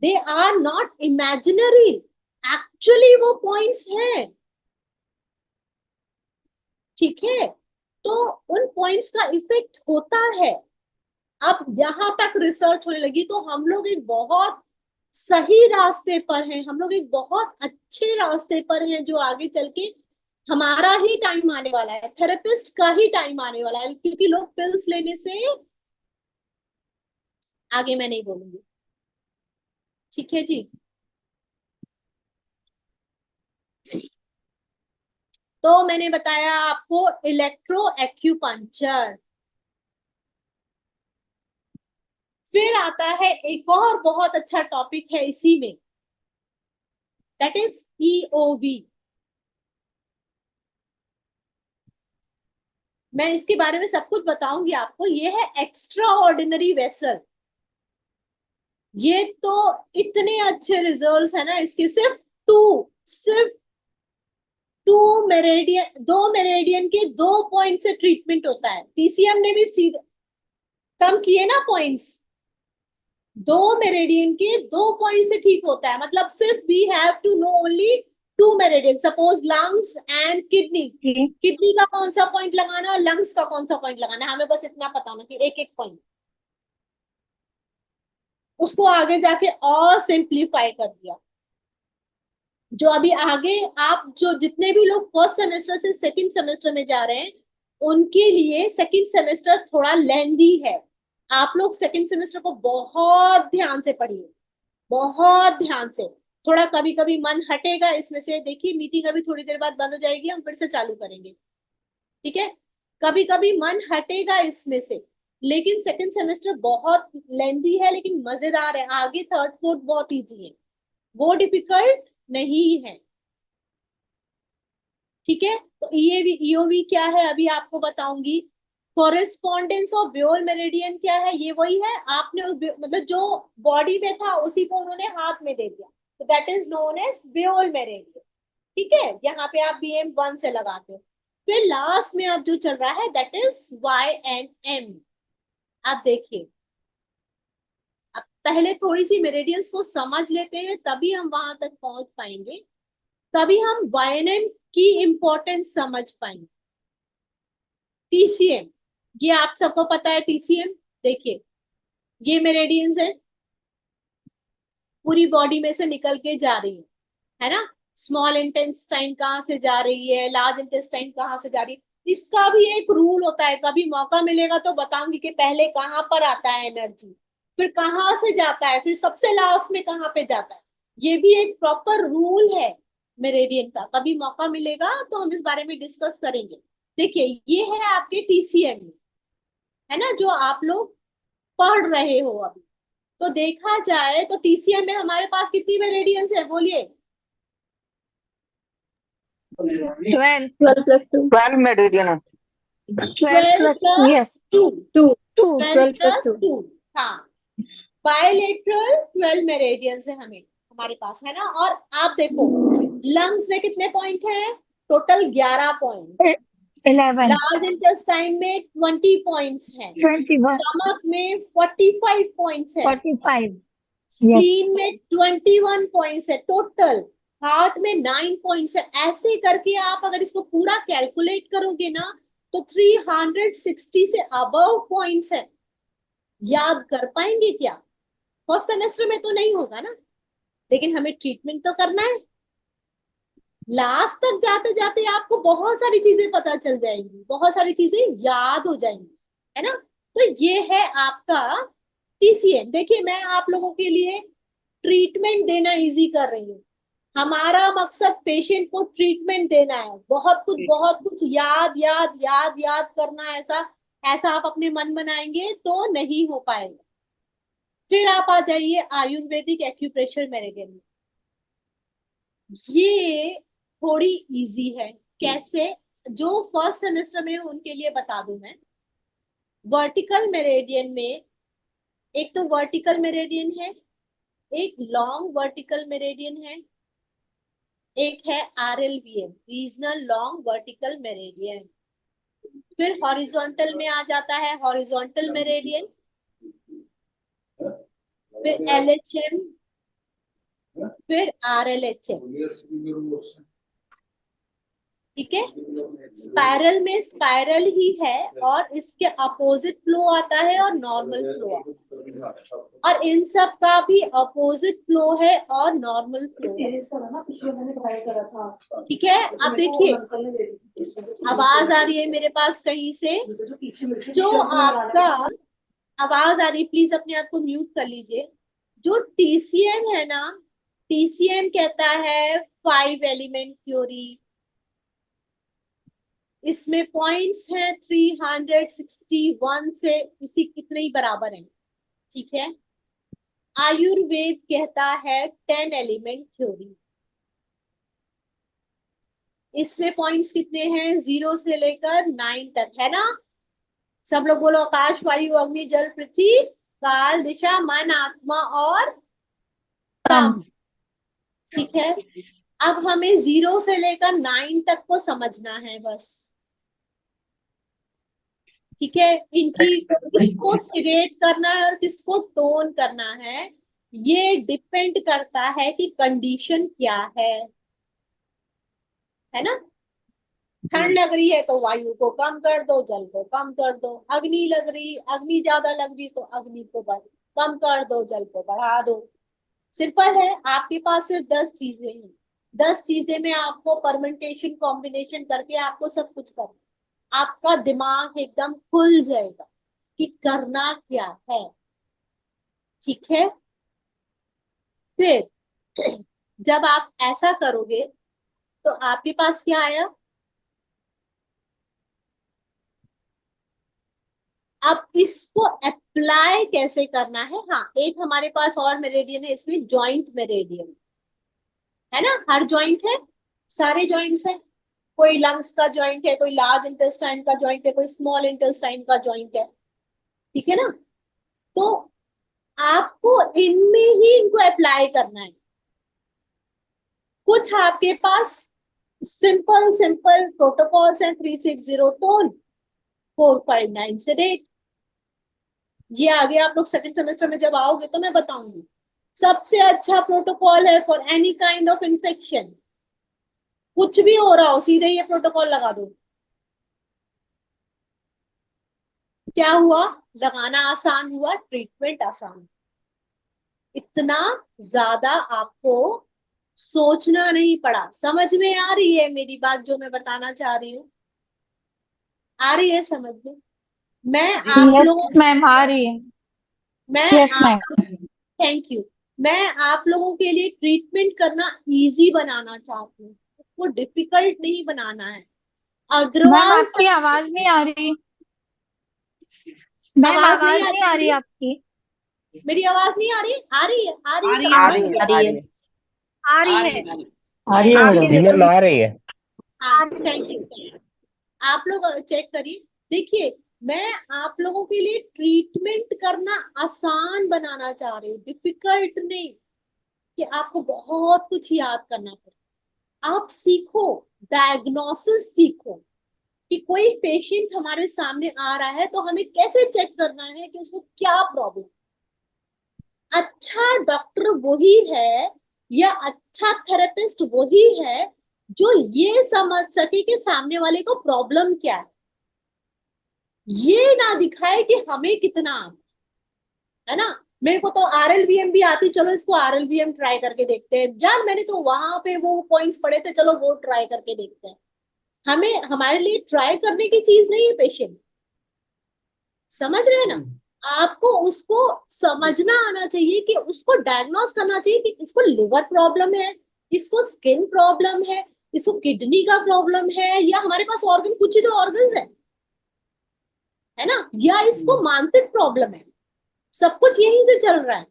They are not imaginary, actually वो पॉइंट्स हैं, ठीक है। तो उन पॉइंट्स का इफेक्ट होता है। अब यहां तक रिसर्च होने लगी, तो हम लोग एक बहुत सही रास्ते पर हैं, हम लोग एक बहुत अच्छे रास्ते पर हैं, जो आगे चल के हमारा ही टाइम आने वाला है, थेरेपिस्ट का ही टाइम आने वाला है। क्योंकि लोग पिल्स लेने से, आगे मैं नहीं बोलूंगी, ठीक है जी। तो मैंने बताया आपको इलेक्ट्रो एक्यूपंक्चर। फिर आता है एक और बहुत अच्छा टॉपिक है इसी में, दैट इज ईओवी। मैं इसके बारे में सब कुछ बताऊंगी आपको। ये है एक्स्ट्रा ऑर्डिनरी वेसल। ये तो इतने अच्छे रिजल्ट्स है ना इसके, सिर्फ दो मेरेडियन के 2 पॉइंट से ट्रीटमेंट होता है। टीसीएम ने भी कम किए ना पॉइंट्स, 2 मेरेडियन के 2 पॉइंट से ठीक होता है। मतलब सिर्फ we have to know only 2 meridian. Suppose lungs and kidney, kidney का कौन सा पॉइंट लगाना और लंग्स का कौन सा पॉइंट लगाना है, हमें बस इतना पता होना कि एक एक पॉइंट। उसको आगे जाके और सिंप्लीफाई कर दिया। जो अभी आगे आप जो जितने भी लोग फर्स्ट सेमेस्टर से सेकंड सेमेस्टर में जा रहे हैं, उनके लिए सेकंड सेमेस्टर थोड़ा लेंदी है। आप लोग सेकंड सेमेस्टर को बहुत ध्यान से पढ़िए, बहुत ध्यान से। थोड़ा कभी कभी मन हटेगा इसमें से, देखिए मीटिंग अभी थोड़ी देर बाद बंद हो जाएगी, हम फिर से चालू करेंगे, ठीक है। कभी कभी मन हटेगा इसमें से, लेकिन सेकंड सेमेस्टर बहुत लेंदी है लेकिन मजेदार है। आगे थर्ड फोर्थ बहुत इजी है, वो डिफिकल्ट नहीं है, ठीक है। तो ईओवी क्या है अभी आपको बताऊंगी। कोरिस्पॉन्डेंस ऑफ ब्योल मेरिडियन क्या है, ये वही है। आपने मतलब जो बॉडी में था उसी को उन्होंने हाथ में दे दिया, तो दैट इज नोन एज ब्योल मेरिडियन, ठीक है। यहाँ पे आप BM1 से लगाते हो। फिर लास्ट में अब जो चल रहा है दैट इज YNM। आप देखिए, अब पहले थोड़ी सी मेरिडियंस को समझ लेते हैं, तभी हम वहां तक पहुंच पाएंगे, तभी हम YNM की इंपॉर्टेंस समझ पाएंगे। TCM, ये आप सबको पता है। TCM देखिए, ये मेरिडियंस है, पूरी बॉडी में से निकल के जा रही है ना। स्मॉल इंटेस्टाइन कहाँ से जा रही है, लार्ज इंटेस्टाइन कहाँ से जा रही है, इसका भी एक रूल होता है। कभी मौका मिलेगा तो बताऊंगी कि पहले कहाँ पर आता है एनर्जी, फिर कहाँ से जाता है, फिर सबसे लास्ट में कहाँ पे जाता है। ये भी एक प्रॉपर रूल है मेरिडियन का। कभी मौका मिलेगा तो हम इस बारे में डिस्कस करेंगे। देखिए, ये है आपके TCM में, है ना, जो आप लोग पढ़ रहे हो अभी। तो देखा जाए तो TCM में हमारे पास कितनी मेरिडियंस है, बोलिए। 12 12 मेरिडियन है। 12 yes + 2, 2 12 12 + 2, हाँ। बायलेटरल 12 मेरिडियंस है हमारे पास, है ना। और आप देखो लंग्स में कितने पॉइंट हैं, टोटल 11 पॉइंट। 11 लार्ज इंटेस्टाइन में 20 पॉइंट्स हैं। 21 स्टमक में 45 पॉइंट्स है। 45 स्प्लीन में 21 पॉइंट्स है टोटल। हार्ट में 9 पॉइंट्स है। ऐसे करके आप अगर इसको पूरा कैलकुलेट करोगे ना तो 360 से अबव पॉइंट्स है। याद कर पाएंगे क्या? फर्स्ट सेमेस्टर में तो नहीं होगा ना, लेकिन हमें ट्रीटमेंट तो करना है। लास्ट तक जाते जाते आपको बहुत सारी चीजें पता चल जाएंगी, बहुत सारी चीजें याद हो जाएंगी, है ना। तो ये है आपका TCM। देखिए, मैं आप लोगों के लिए ट्रीटमेंट देना इजी कर रही हूँ। हमारा मकसद पेशेंट को ट्रीटमेंट देना है। बहुत कुछ याद याद याद याद करना, ऐसा आप अपने मन बनाएंगे तो नहीं हो पाएगा। फिर आप आ जाइए आयुर्वेदिक एक्यूप्रेशर मेरिडियन में। ये थोड़ी इजी है। कैसे? जो फर्स्ट सेमेस्टर में उनके लिए बता दूं मैं। वर्टिकल मेरिडियन में एक तो वर्टिकल मेरिडियन है, एक लॉन्ग वर्टिकल मेरिडियन है, एक है RLVM, regional long vertical meridian. फिर हॉरिजॉन्टल में आ जाता है हॉरिजॉन्टल मेरिडियन, फिर LHM, फिर RLHM, ठीक है। स्पाइरल में स्पाइरल ही है और इसके अपोजिट फ्लो आता है और नॉर्मल फ्लो आता है, और इन सब का भी अपोजिट फ्लो है और नॉर्मल फ्लो है, ठीक है। अब देखिए, आवाज आ रही है मेरे पास कहीं से, जो आपका आवाज आ रही, प्लीज अपने आप को म्यूट कर लीजिए। जो TCM है ना, TCM कहता है 5 एलिमेंट थ्योरी। इसमें पॉइंट्स हैं 361 से इसी कितने ही बराबर हैं, ठीक है। आयुर्वेद कहता है 10 एलिमेंट थ्योरी। इसमें पॉइंट्स कितने हैं? 0 से लेकर 9 तक, है ना। सब लोग बोलो, आकाश, वायु, अग्नि, जल, पृथ्वी, काल, दिशा, मन, आत्मा और काम, ठीक है। अब हमें 0 से लेकर 9 तक को समझना है बस, ठीक है। इनकी किसको सिरेट करना है और किसको टोन करना है, ये डिपेंड करता है कि कंडीशन क्या है ना। ठंड लग रही है तो वायु को कम कर दो, जल को कम कर दो। अग्नि लग रही, अग्नि ज्यादा लग रही तो अग्नि को कम कर दो, जल को बढ़ा दो। सिंपल है। आपके पास सिर्फ 10 चीजें हैं, 10 चीजें में आपको परमेंटेशन कॉम्बिनेशन करके आपको सब कुछ करना। आपका दिमाग एकदम खुल जाएगा कि करना क्या है, ठीक है। फिर जब आप ऐसा करोगे तो आपके पास क्या आया, अब इसको अप्लाई कैसे करना है। हाँ, एक हमारे पास और मेरेडियन है इसमें, जॉइंट मेरेडियन, है ना। हर जॉइंट है, सारे जॉइंट्स हैं। कोई लंग्स का जॉइंट है, कोई लार्ज इंटेस्टाइन का जॉइंट है, कोई स्मॉल इंटेस्टाइन का जॉइंट है, ठीक है ना। तो आपको इनमें ही इनको अप्लाई करना है। कुछ आपके पास सिंपल सिंपल प्रोटोकॉल्स हैं, 360 टोन, 459 सेडेट। ये आगे आप लोग सेकंड सेमेस्टर में जब आओगे तो मैं बताऊंगी। सबसे अच्छा प्रोटोकॉल है for any kind of infection. कुछ भी हो रहा हो सीधे ये प्रोटोकॉल लगा दो। क्या हुआ, लगाना आसान हुआ, ट्रीटमेंट आसान। इतना ज्यादा आपको सोचना नहीं पड़ा। समझ में आ रही है मेरी बात जो मैं बताना चाह रही हूँ, आ रही है समझ में। मैं आप यस लोगों मैम, आ रही है। मैं यस आप मैम। Thank you. मैं आप लोगों के लिए ट्रीटमेंट करना इजी बनाना चाहती हूँ, उसको डिफिकल्ट नहीं बनाना है। मैम अग्रवाल आपकी सर, आवाज नहीं आ रही। मैम आवाज नहीं आवाज आ नहीं रही आ रही मेरी? आपकी। मेरी आवाज नहीं आ रही? आ रही है, आ रही है, आ सबको रही नहीं है, आ आ रही? रही है। आ रही है। आ रही है थैंक मैडम। आपकी जी नहीं। मैम आ रही है। हाँ, थैंक यू। आप लोग चेक करिए, देखिए। मैं आप लोगों के लिए ट्रीटमेंट करना आसान बनाना चाह रही हूँ, डिफिकल्ट नहीं कि आपको बहुत कुछ याद करना पड़े। आप सीखो, डायग्नोसिस सीखो कि कोई पेशेंट हमारे सामने आ रहा है तो हमें कैसे चेक करना है कि उसको क्या प्रॉब्लम। अच्छा डॉक्टर वही है या अच्छा थेरेपिस्ट वही है जो ये समझ सके कि सामने वाले को प्रॉब्लम क्या ये ना दिखाए कि हमें कितना है ना। मेरे को तो आरएलवीएम भी आती, चलो इसको आरएलवीएम ट्राई करके देखते हैं यार, मैंने तो वहां पे वो पॉइंट्स पढ़े थे, चलो वो ट्राई करके देखते हैं। हमें हमारे लिए ट्राई करने की चीज नहीं है पेशेंट, समझ रहे हैं ना। आपको उसको समझना आना चाहिए कि उसको डायग्नोस करना चाहिए कि इसको लिवर प्रॉब्लम है, इसको स्किन प्रॉब्लम इसको किडनी का प्रॉब्लम है, या हमारे पास ऑर्गन, कुछ ही तो ऑर्गन्स है ना, या इसको मानसिक प्रॉब्लम है। सब कुछ यहीं से चल रहा है।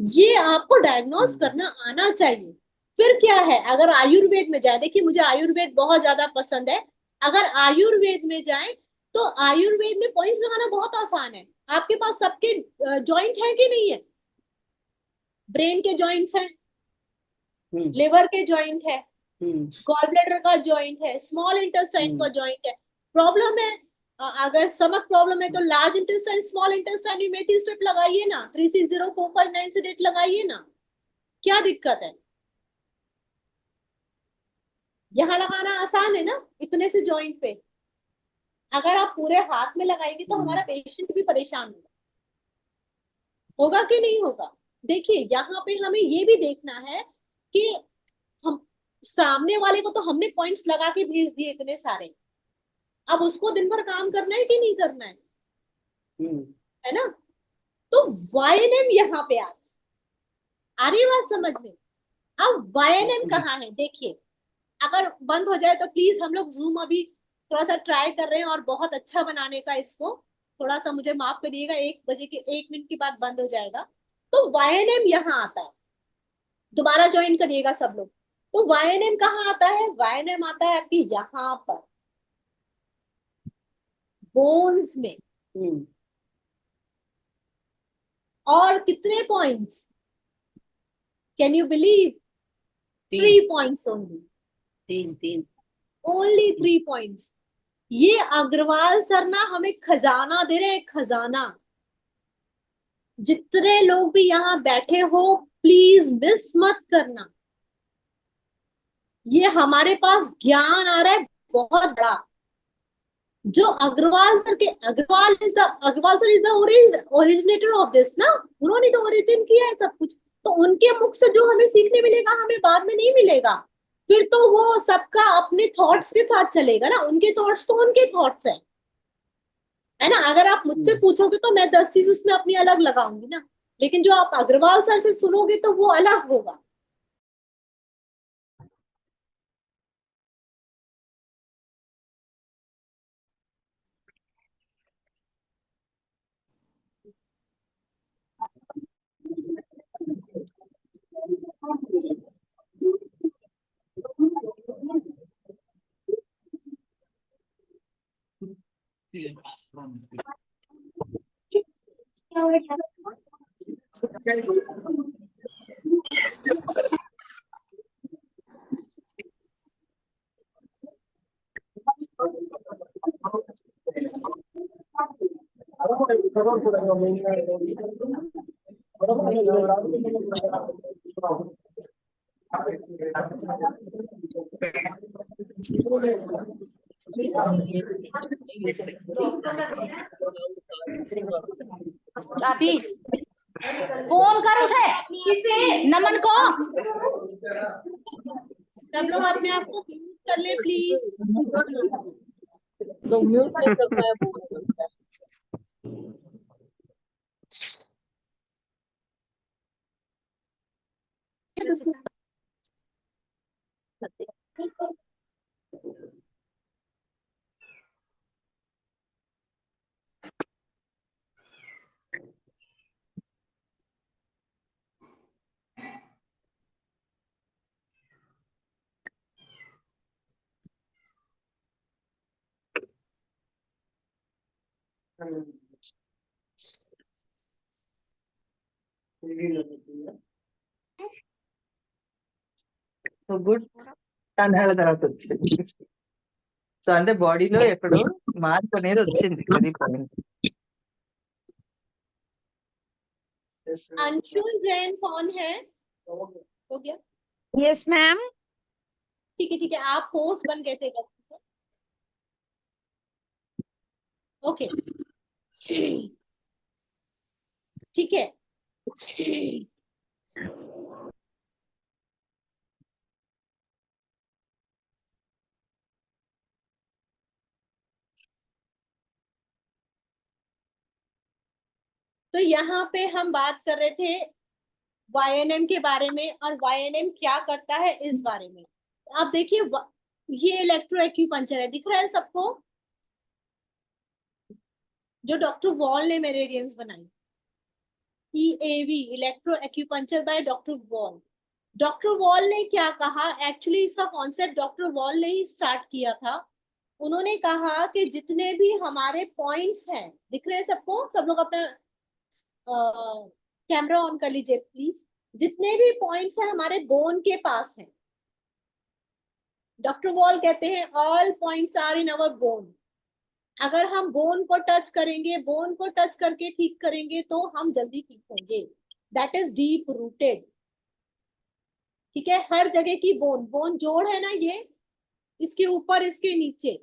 ये आपको डायग्नोस करना आना चाहिए। फिर क्या है, अगर आयुर्वेद में जाए, देखिए मुझे आयुर्वेद बहुत ज्यादा पसंद है। अगर आयुर्वेद में जाए तो आयुर्वेद में पॉइंट्स लगाना बहुत आसान है। आपके पास सबके जॉइंट है कि नहीं है? ब्रेन के जॉइंट्स हैं, लिवर के जॉइंट है, गॉल ब्लैडर का जॉइंट है, स्मॉल इंटेस्टाइन का जॉइंट है। प्रॉब्लम है, अगर स्टमक प्रॉब्लम है तो लार्ज इंटेस्टाइन स्मॉल इंटेस्टाइन यूमेटी स्ट्रिप लगाइए ना, 360 459 से डेट लगाइए ना। क्या दिक्कत है? यहाँ लगाना आसान है ना, इतने से जॉइंट पे। अगर आप पूरे हाथ में लगाएंगे तो हमारा पेशेंट भी परेशान होगा कि नहीं होगा। देखिए यहाँ पे हमें ये भी देखना है कि हम सामने वाले को तो हमने पॉइंट्स लगा के भेज दिए इतने सारे, अब उसको दिन भर काम करना है कि नहीं करना है ना। तो वाईएनएम यहाँ पे आ रही बात समझ में। अब वाईएनएम कहाँ है देखिए, अगर बंद हो जाए तो प्लीज, हम लोग जूम अभी थोड़ा सा ट्राई कर रहे हैं और बहुत अच्छा बनाने का, इसको थोड़ा सा मुझे माफ करिएगा, 1 बजे के 1 मिनट के बाद बंद हो जाएगा। तो वाईएनएम यहाँ आता है, दोबारा ज्वाइन करिएगा सब लोग। तो वाईएनएम कहाँ आता है? वाईएनएम आता है आपकी यहाँ पर, बोन्स में। और कितने points, can you believe, 3 points only, तीन ओनली 3 पॉइंट्स। ये अग्रवाल सर ना हमें खजाना दे रहे हैं, खजाना। जितने लोग भी यहाँ बैठे हो प्लीज मिस मत करना, ये हमारे पास ज्ञान आ रहा है बहुत बड़ा। जो अग्रवाल सर के, Agarwal sir is the originator of this ना, उन्होंने तो ओरिजिन किया है सब कुछ, तो उनके मुख से जो हमें सीखने मिलेगा हमें बाद में नहीं मिलेगा। फिर तो वो सबका अपने थॉट्स के साथ चलेगा ना, उनके थॉट्स तो उनके थॉट्स है ना। अगर आप मुझसे पूछोगे तो मैं 10 चीज उसमें अपनी अलग लगाऊंगी ना, लेकिन जो आप अग्रवाल सर से सुनोगे तो वो अलग होगा। चाबी फोन कर उसे, किसे, नमन को। सब लोग अपने आप को म्यूट कर ले प्लीज। సో గుడ్ అని ಹೇಳಿದ తర్వాత వచ్చింది. సో అంటే బాడీలో ఎక్కడో మార్పు అనేది వచ్చింది, అది పాయింట్. अंशुल जैन कौन है? हो गया? Yes ma'am. ठीक है, आप होस्ट बन गए थे गलती से। ओके, ठीक है। तो यहाँ पे हम बात कर रहे थे वाईएनएम के बारे में, और वाईएनएम क्या करता है इस बारे में। आप देखिए ये इलेक्ट्रो एक्यूपंक्चर है, दिख रहा है सबको, जो डॉक्टर वॉल ने मेरेडियंस बनाई। EAV, electro acupuncture by doctor Voll. Doctor Voll ने क्या कहा, एक्चुअली इसका कॉन्सेप्ट डॉक्टर वॉल ने ही स्टार्ट किया था। उन्होंने कहा कि जितने भी हमारे पॉइंट्स हैं, दिख रहे हैं सबको, सब लोग अपना कैमरा ऑन कर लीजिए प्लीज। जितने भी पॉइंट्स हैं हमारे बोन के पास हैं, डॉक्टर वॉल कहते हैं all points are in our bone. अगर हम बोन को टच करेंगे, बोन को टच करके ठीक करेंगे तो हम जल्दी ठीक होंगे। That is deep rooted. ठीक है, हर जगह की बोन जोड़ है ना, ये इसके ऊपर इसके नीचे,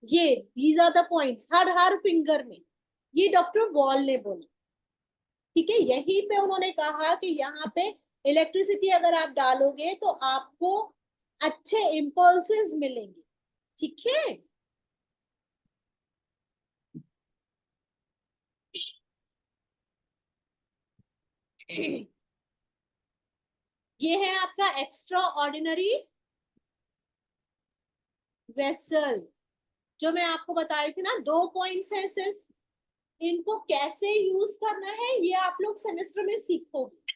ये दीज आर द पॉइंट्स हर फिंगर में, ये डॉक्टर वॉल ने बोला। ठीक है, यहीं पे उन्होंने कहा कि यहाँ पे इलेक्ट्रिसिटी अगर आप डालोगे तो आपको अच्छे इम्पल्सेस मिलेंगे। ठीक है, ये है आपका एक्स्ट्रा ऑर्डिनरी वेसल, जो मैं आपको बता रही थी ना, 2 पॉइंट्स हैं सिर्फ। इनको कैसे यूज करना है ये आप लोग सेमेस्टर में सीखोगे।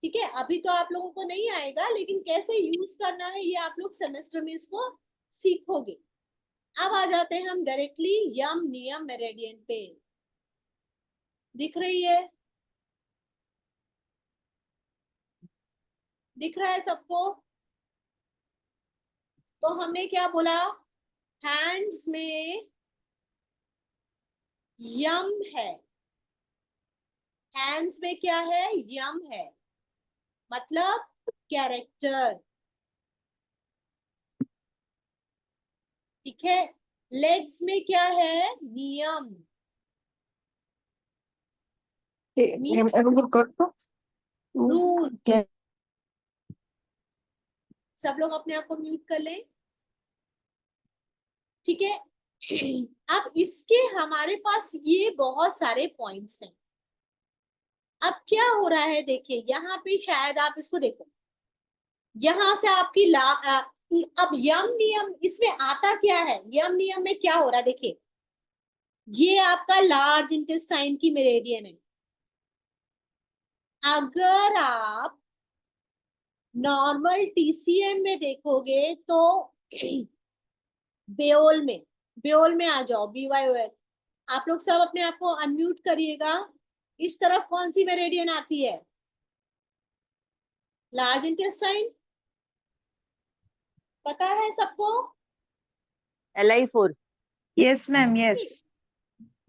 ठीक है, अभी तो आप लोगों को नहीं आएगा, लेकिन कैसे यूज करना है ये आप लोग सेमेस्टर में इसको सीखोगे। अब आ जाते हैं हम डायरेक्टली यम नियम मेरेडियन पे। दिख रही है? दिख रहा है सबको? तो हमने क्या बोला, हैंड्स में यम है, हैंड्स में क्या है, यम है, मतलब कैरेक्टर। ठीक है, लेग्स में क्या है, नियम। रूल। सब लोग अपने आप को म्यूट कर लें। ठीक है, अब इसके हमारे पास ये बहुत सारे पॉइंट्स हैं। अब क्या हो रहा है, देखिए यहाँ पे शायद आप इसको देखो, यहां से आपकी अब यम नियम इसमें आता क्या है, यम नियम में क्या हो रहा है, देखिए ये आपका लार्ज इंटेस्टाइन की मेरेडियन है। अगर आप नॉर्मल टीसीएम में देखोगे तो बेओल में आ जाओ, BYOL। आप लोग सब अपने आप को अनम्यूट करिएगा। इस तरफ कौन सी मेरेडियन आती है, लार्ज इंटेस्टाइन, पता है सबको? LI4। Yes ma'am, yes.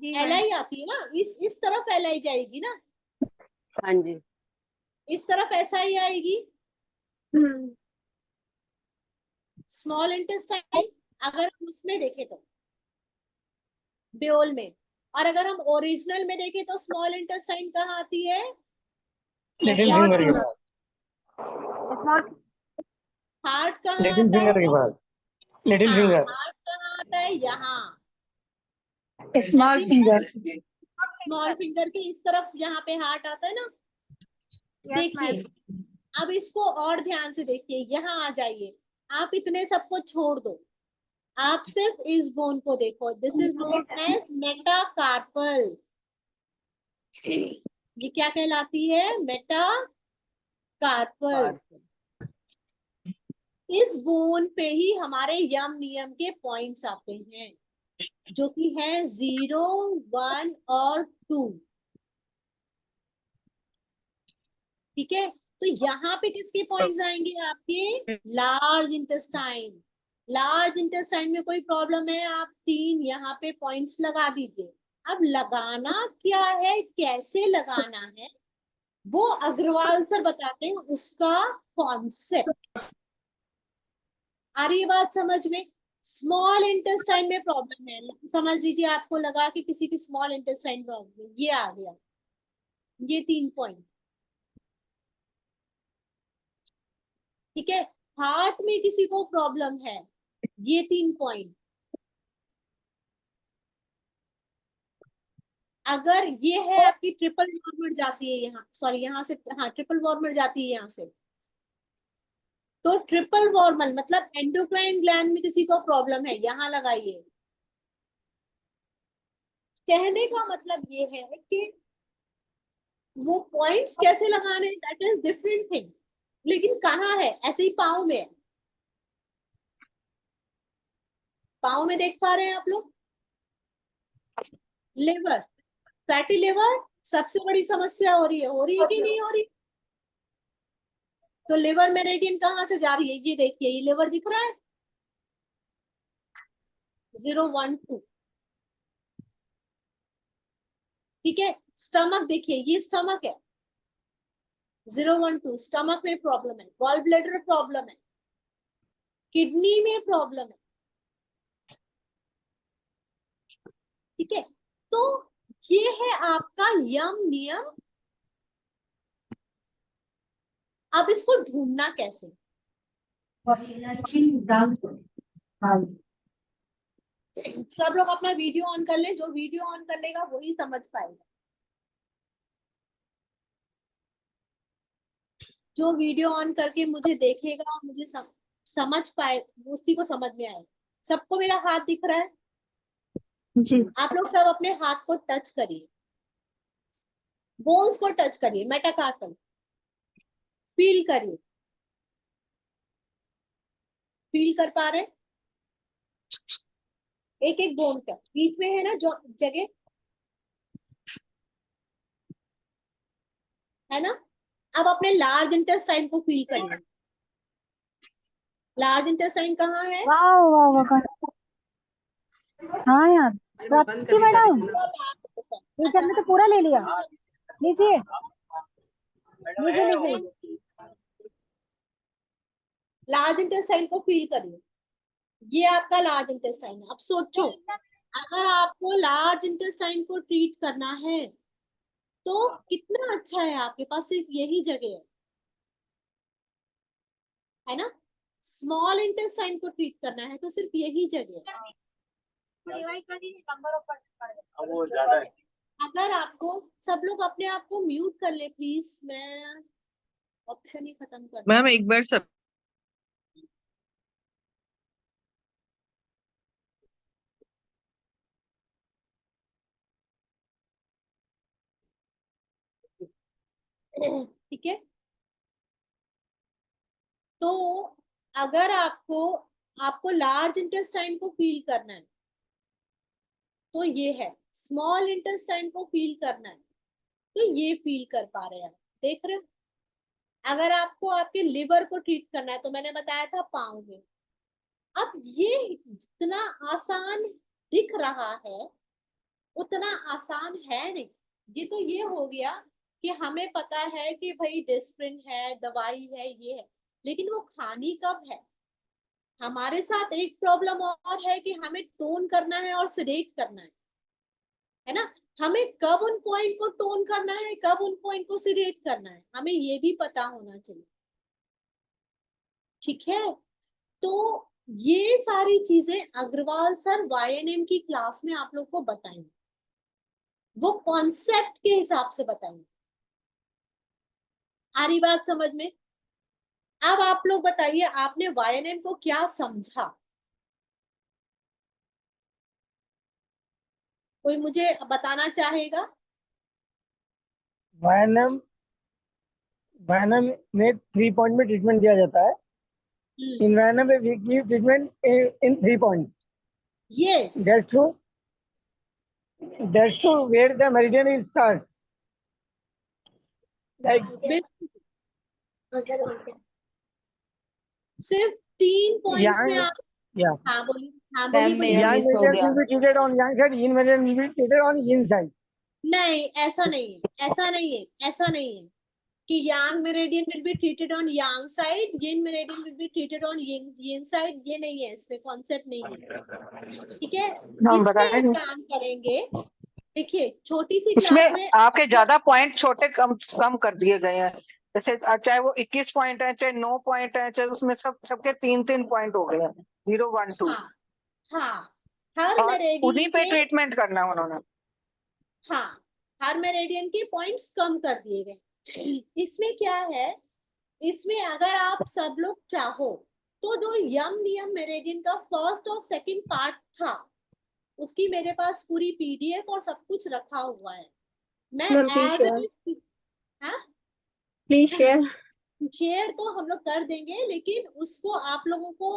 LI आती है ना, इस तरफ LI जाएगी ना, हाँ जी। इस तरफ SI आएगी, स्मॉल इंटेस्टाइन। अगर हम उसमें देखें तो बेओल में, और अगर हम ओरिजिनल में देखें तो स्मॉल इंटेस्टाइन कहाँ आती है, लिटिल फिंगर के बाद, हार्ट कहाँ लिटिल आता फिंगर के है, बाद, लिटिल हाँ फिंगर। हार्ट कहाँ आता है, यहाँ। स्मॉल ऐसे फिंगर। स्मॉल फिंगर के इस तरफ यहाँ पे हार्ट आता है ना। देखिए अब इसको और ध्यान से देखिए, यहाँ आ जाइए, आप इतने सबको छोड़ दो, आप सिर्फ इस बोन को देखो। This is known as metacarpal. ये क्या कहलाती है, मेटाकार्पल। इस बोन पे ही हमारे यम नियम के पॉइंट्स आते हैं, जो कि है 0, 1 और 2। ठीक है, तो यहाँ पे किसके पॉइंट्स आएंगे, आपके लार्ज इंटेस्टाइन। लार्ज इंटेस्टाइन में कोई प्रॉब्लम है, आप 3 यहाँ पे पॉइंट्स लगा दीजिए। अब लगाना क्या है, कैसे लगाना है, वो अग्रवाल सर बताते हैं उसका कॉन्सेप्ट। आ रही है बात समझ में? स्मॉल इंटेस्टाइन में प्रॉब्लम है, समझ लीजिए आपको लगा कि किसी की स्मॉल इंटेस्टाइन प्रॉब्लम, ये आ गया, ये 3 पॉइंट। ठीक है, हार्ट में किसी को प्रॉब्लम है, ये 3 पॉइंट। अगर ये है आपकी ट्रिपल वॉर्मर जाती है यहाँ, सॉरी यहाँ से, हाँ ट्रिपल वॉर्मर जाती है यहाँ से, तो ट्रिपल वॉर्मल मतलब एंडोक्राइन ग्लैंड में किसी को प्रॉब्लम है, यहाँ लगाइए। कहने का मतलब ये है कि वो पॉइंट्स कैसे लगाने, दैट इज डिफरेंट थिंग, लेकिन कहाँ है, ऐसे ही पाँव में है। पाँव में देख पा रहे हैं आप लोग, लिवर, फैटी लिवर सबसे बड़ी समस्या हो रही है कि नहीं हो रही? तो लिवर मेरिडियन कहाँ से जा रही है, ये देखिए, ये लिवर दिख रहा है, 0, 1, 2। ठीक है, स्टमक देखिए, ये स्टमक है, 0, 1, 2। स्टमक में प्रॉब्लम है, गॉल ब्लैडर प्रॉब्लम है, किडनी में प्रॉब्लम है। ठीक है, तो ये है आपका यम नियम। अब इसको ढूंढना कैसे, सब लोग अपना वीडियो ऑन कर लें, जो वीडियो ऑन कर लेगा वही समझ पाएगा, जो वीडियो ऑन करके मुझे देखेगा और मुझे समझ पाए, उसी को समझ में आए। सबको मेरा हाथ दिख रहा है? जी। आप लोग सब अपने हाथ को टच करिए, बोन्स को टच करिए, मेटाकार्पल फील करिए, फील कर पा रहे? एक एक बोन का बीच में है ना जो जगह, है ना, अब अपने लार्ज इंटेस्टाइन को फील करिए। लार्ज इंटेस्टाइन कहाँ है? वाह वाह वाह। हाँ यार, प्राप्ति मैडम टीचर ने तो पूरा ले लिया। लीजिए लीजिए लीजिए। लार्ज इंटेस्टाइन को फील करिए, ये आपका लार्ज इंटेस्टाइन है। अब सोचो, अगर आपको लार्ज इंटेस्टाइन को ट्रीट करना है तो कितना अच्छा है, आपके पास सिर्फ यही जगह है ना। स्मॉल इंटेस्टाइन को ट्रीट करना है तो सिर्फ यही जगह है। अगर आपको, सब लोग अपने आप को म्यूट कर ले प्लीज, मैं ऑप्शन ही खत्म कर मैम एक बार सब ठीक है। तो अगर आपको आपको लार्ज इंटेस्टाइन को फील करना है तो ये है, स्मॉल इंटेस्टाइन को फील करना है तो ये फील कर पा रहे हैं, देख रहे हो। अगर आपको आपके लिवर को ट्रीट करना है तो मैंने बताया था पाँव में। अब ये जितना आसान दिख रहा है उतना आसान है नहीं। ये तो ये हो गया कि हमें पता है कि भाई डिस्प्रिन है, दवाई है, ये है, लेकिन वो खानी कब है। हमारे साथ एक प्रॉब्लम और है कि हमें टोन करना है और सेडेट करना है ना। हमें कब उन पॉइंट को टोन करना है, कब उन पॉइंट को सेडेट करना है, हमें ये भी पता होना चाहिए। ठीक है, तो ये सारी चीजें अग्रवाल सर YNM की क्लास में आप लोग को बताएंगे, वो कॉन्सेप्ट के हिसाब से बताएंगे। आ रही बात समझ में? अब आप लोग बताइए, आपने YNM को क्या समझा? कोई मुझे बताना चाहेगा? वायनम वायनम में 3 पॉइंट में ट्रीटमेंट दिया जाता है। इन वायनम में we give treatment in 3 points. Yes, That's true where the meridian is starts. Like सिर्फ 3 पॉइंट्स में young, आप, yeah, हाँ बोलिए, हाँ बोलिए मैम बोलिए। मेरा young मिस हो meridian गया। will be treated on young side, yin meridian will be treated on yin side. नहीं, ऐसा नहीं है, ऐसा नहीं है, ऐसा नहीं है कि yang meridian will be treated on yang side, yin meridian will be treated on yin side. ये नहीं है, इसमें कॉन्सेप्ट नहीं है। ठीक है, इसमें एक काम करेंगे, देखिए छोटी सी क्लास इसमें में आपके ज्यादा पॉइंट छोटे कम कम कर दिए गए हैं। जैसे चाहे वो 21 पॉइंट है, चाहे 9 पॉइंट है, चाहे उसमें सबके 3-3 पॉइंट हो गए हैं, 0, 1, 2। हाँ हाँ, हर और मेरिडियन उन्हीं पे के, ट्रीटमेंट करना उन्होंने। हाँ हर मेरिडियन के पॉइंट्स कम कर दिए गए। इसमें क्या है, इसमें अगर आप सब लोग चाहो तो जो यम नियम मेरिडियन का फर्स्ट और सेकंड पार्ट था उसकी मेरे पास पूरी PDF और सब कुछ रखा हुआ है। मैं ma'am please as share, it is, हाँ प्लीज शेयर। शेयर तो हम लोग कर देंगे, लेकिन उसको आप लोगों को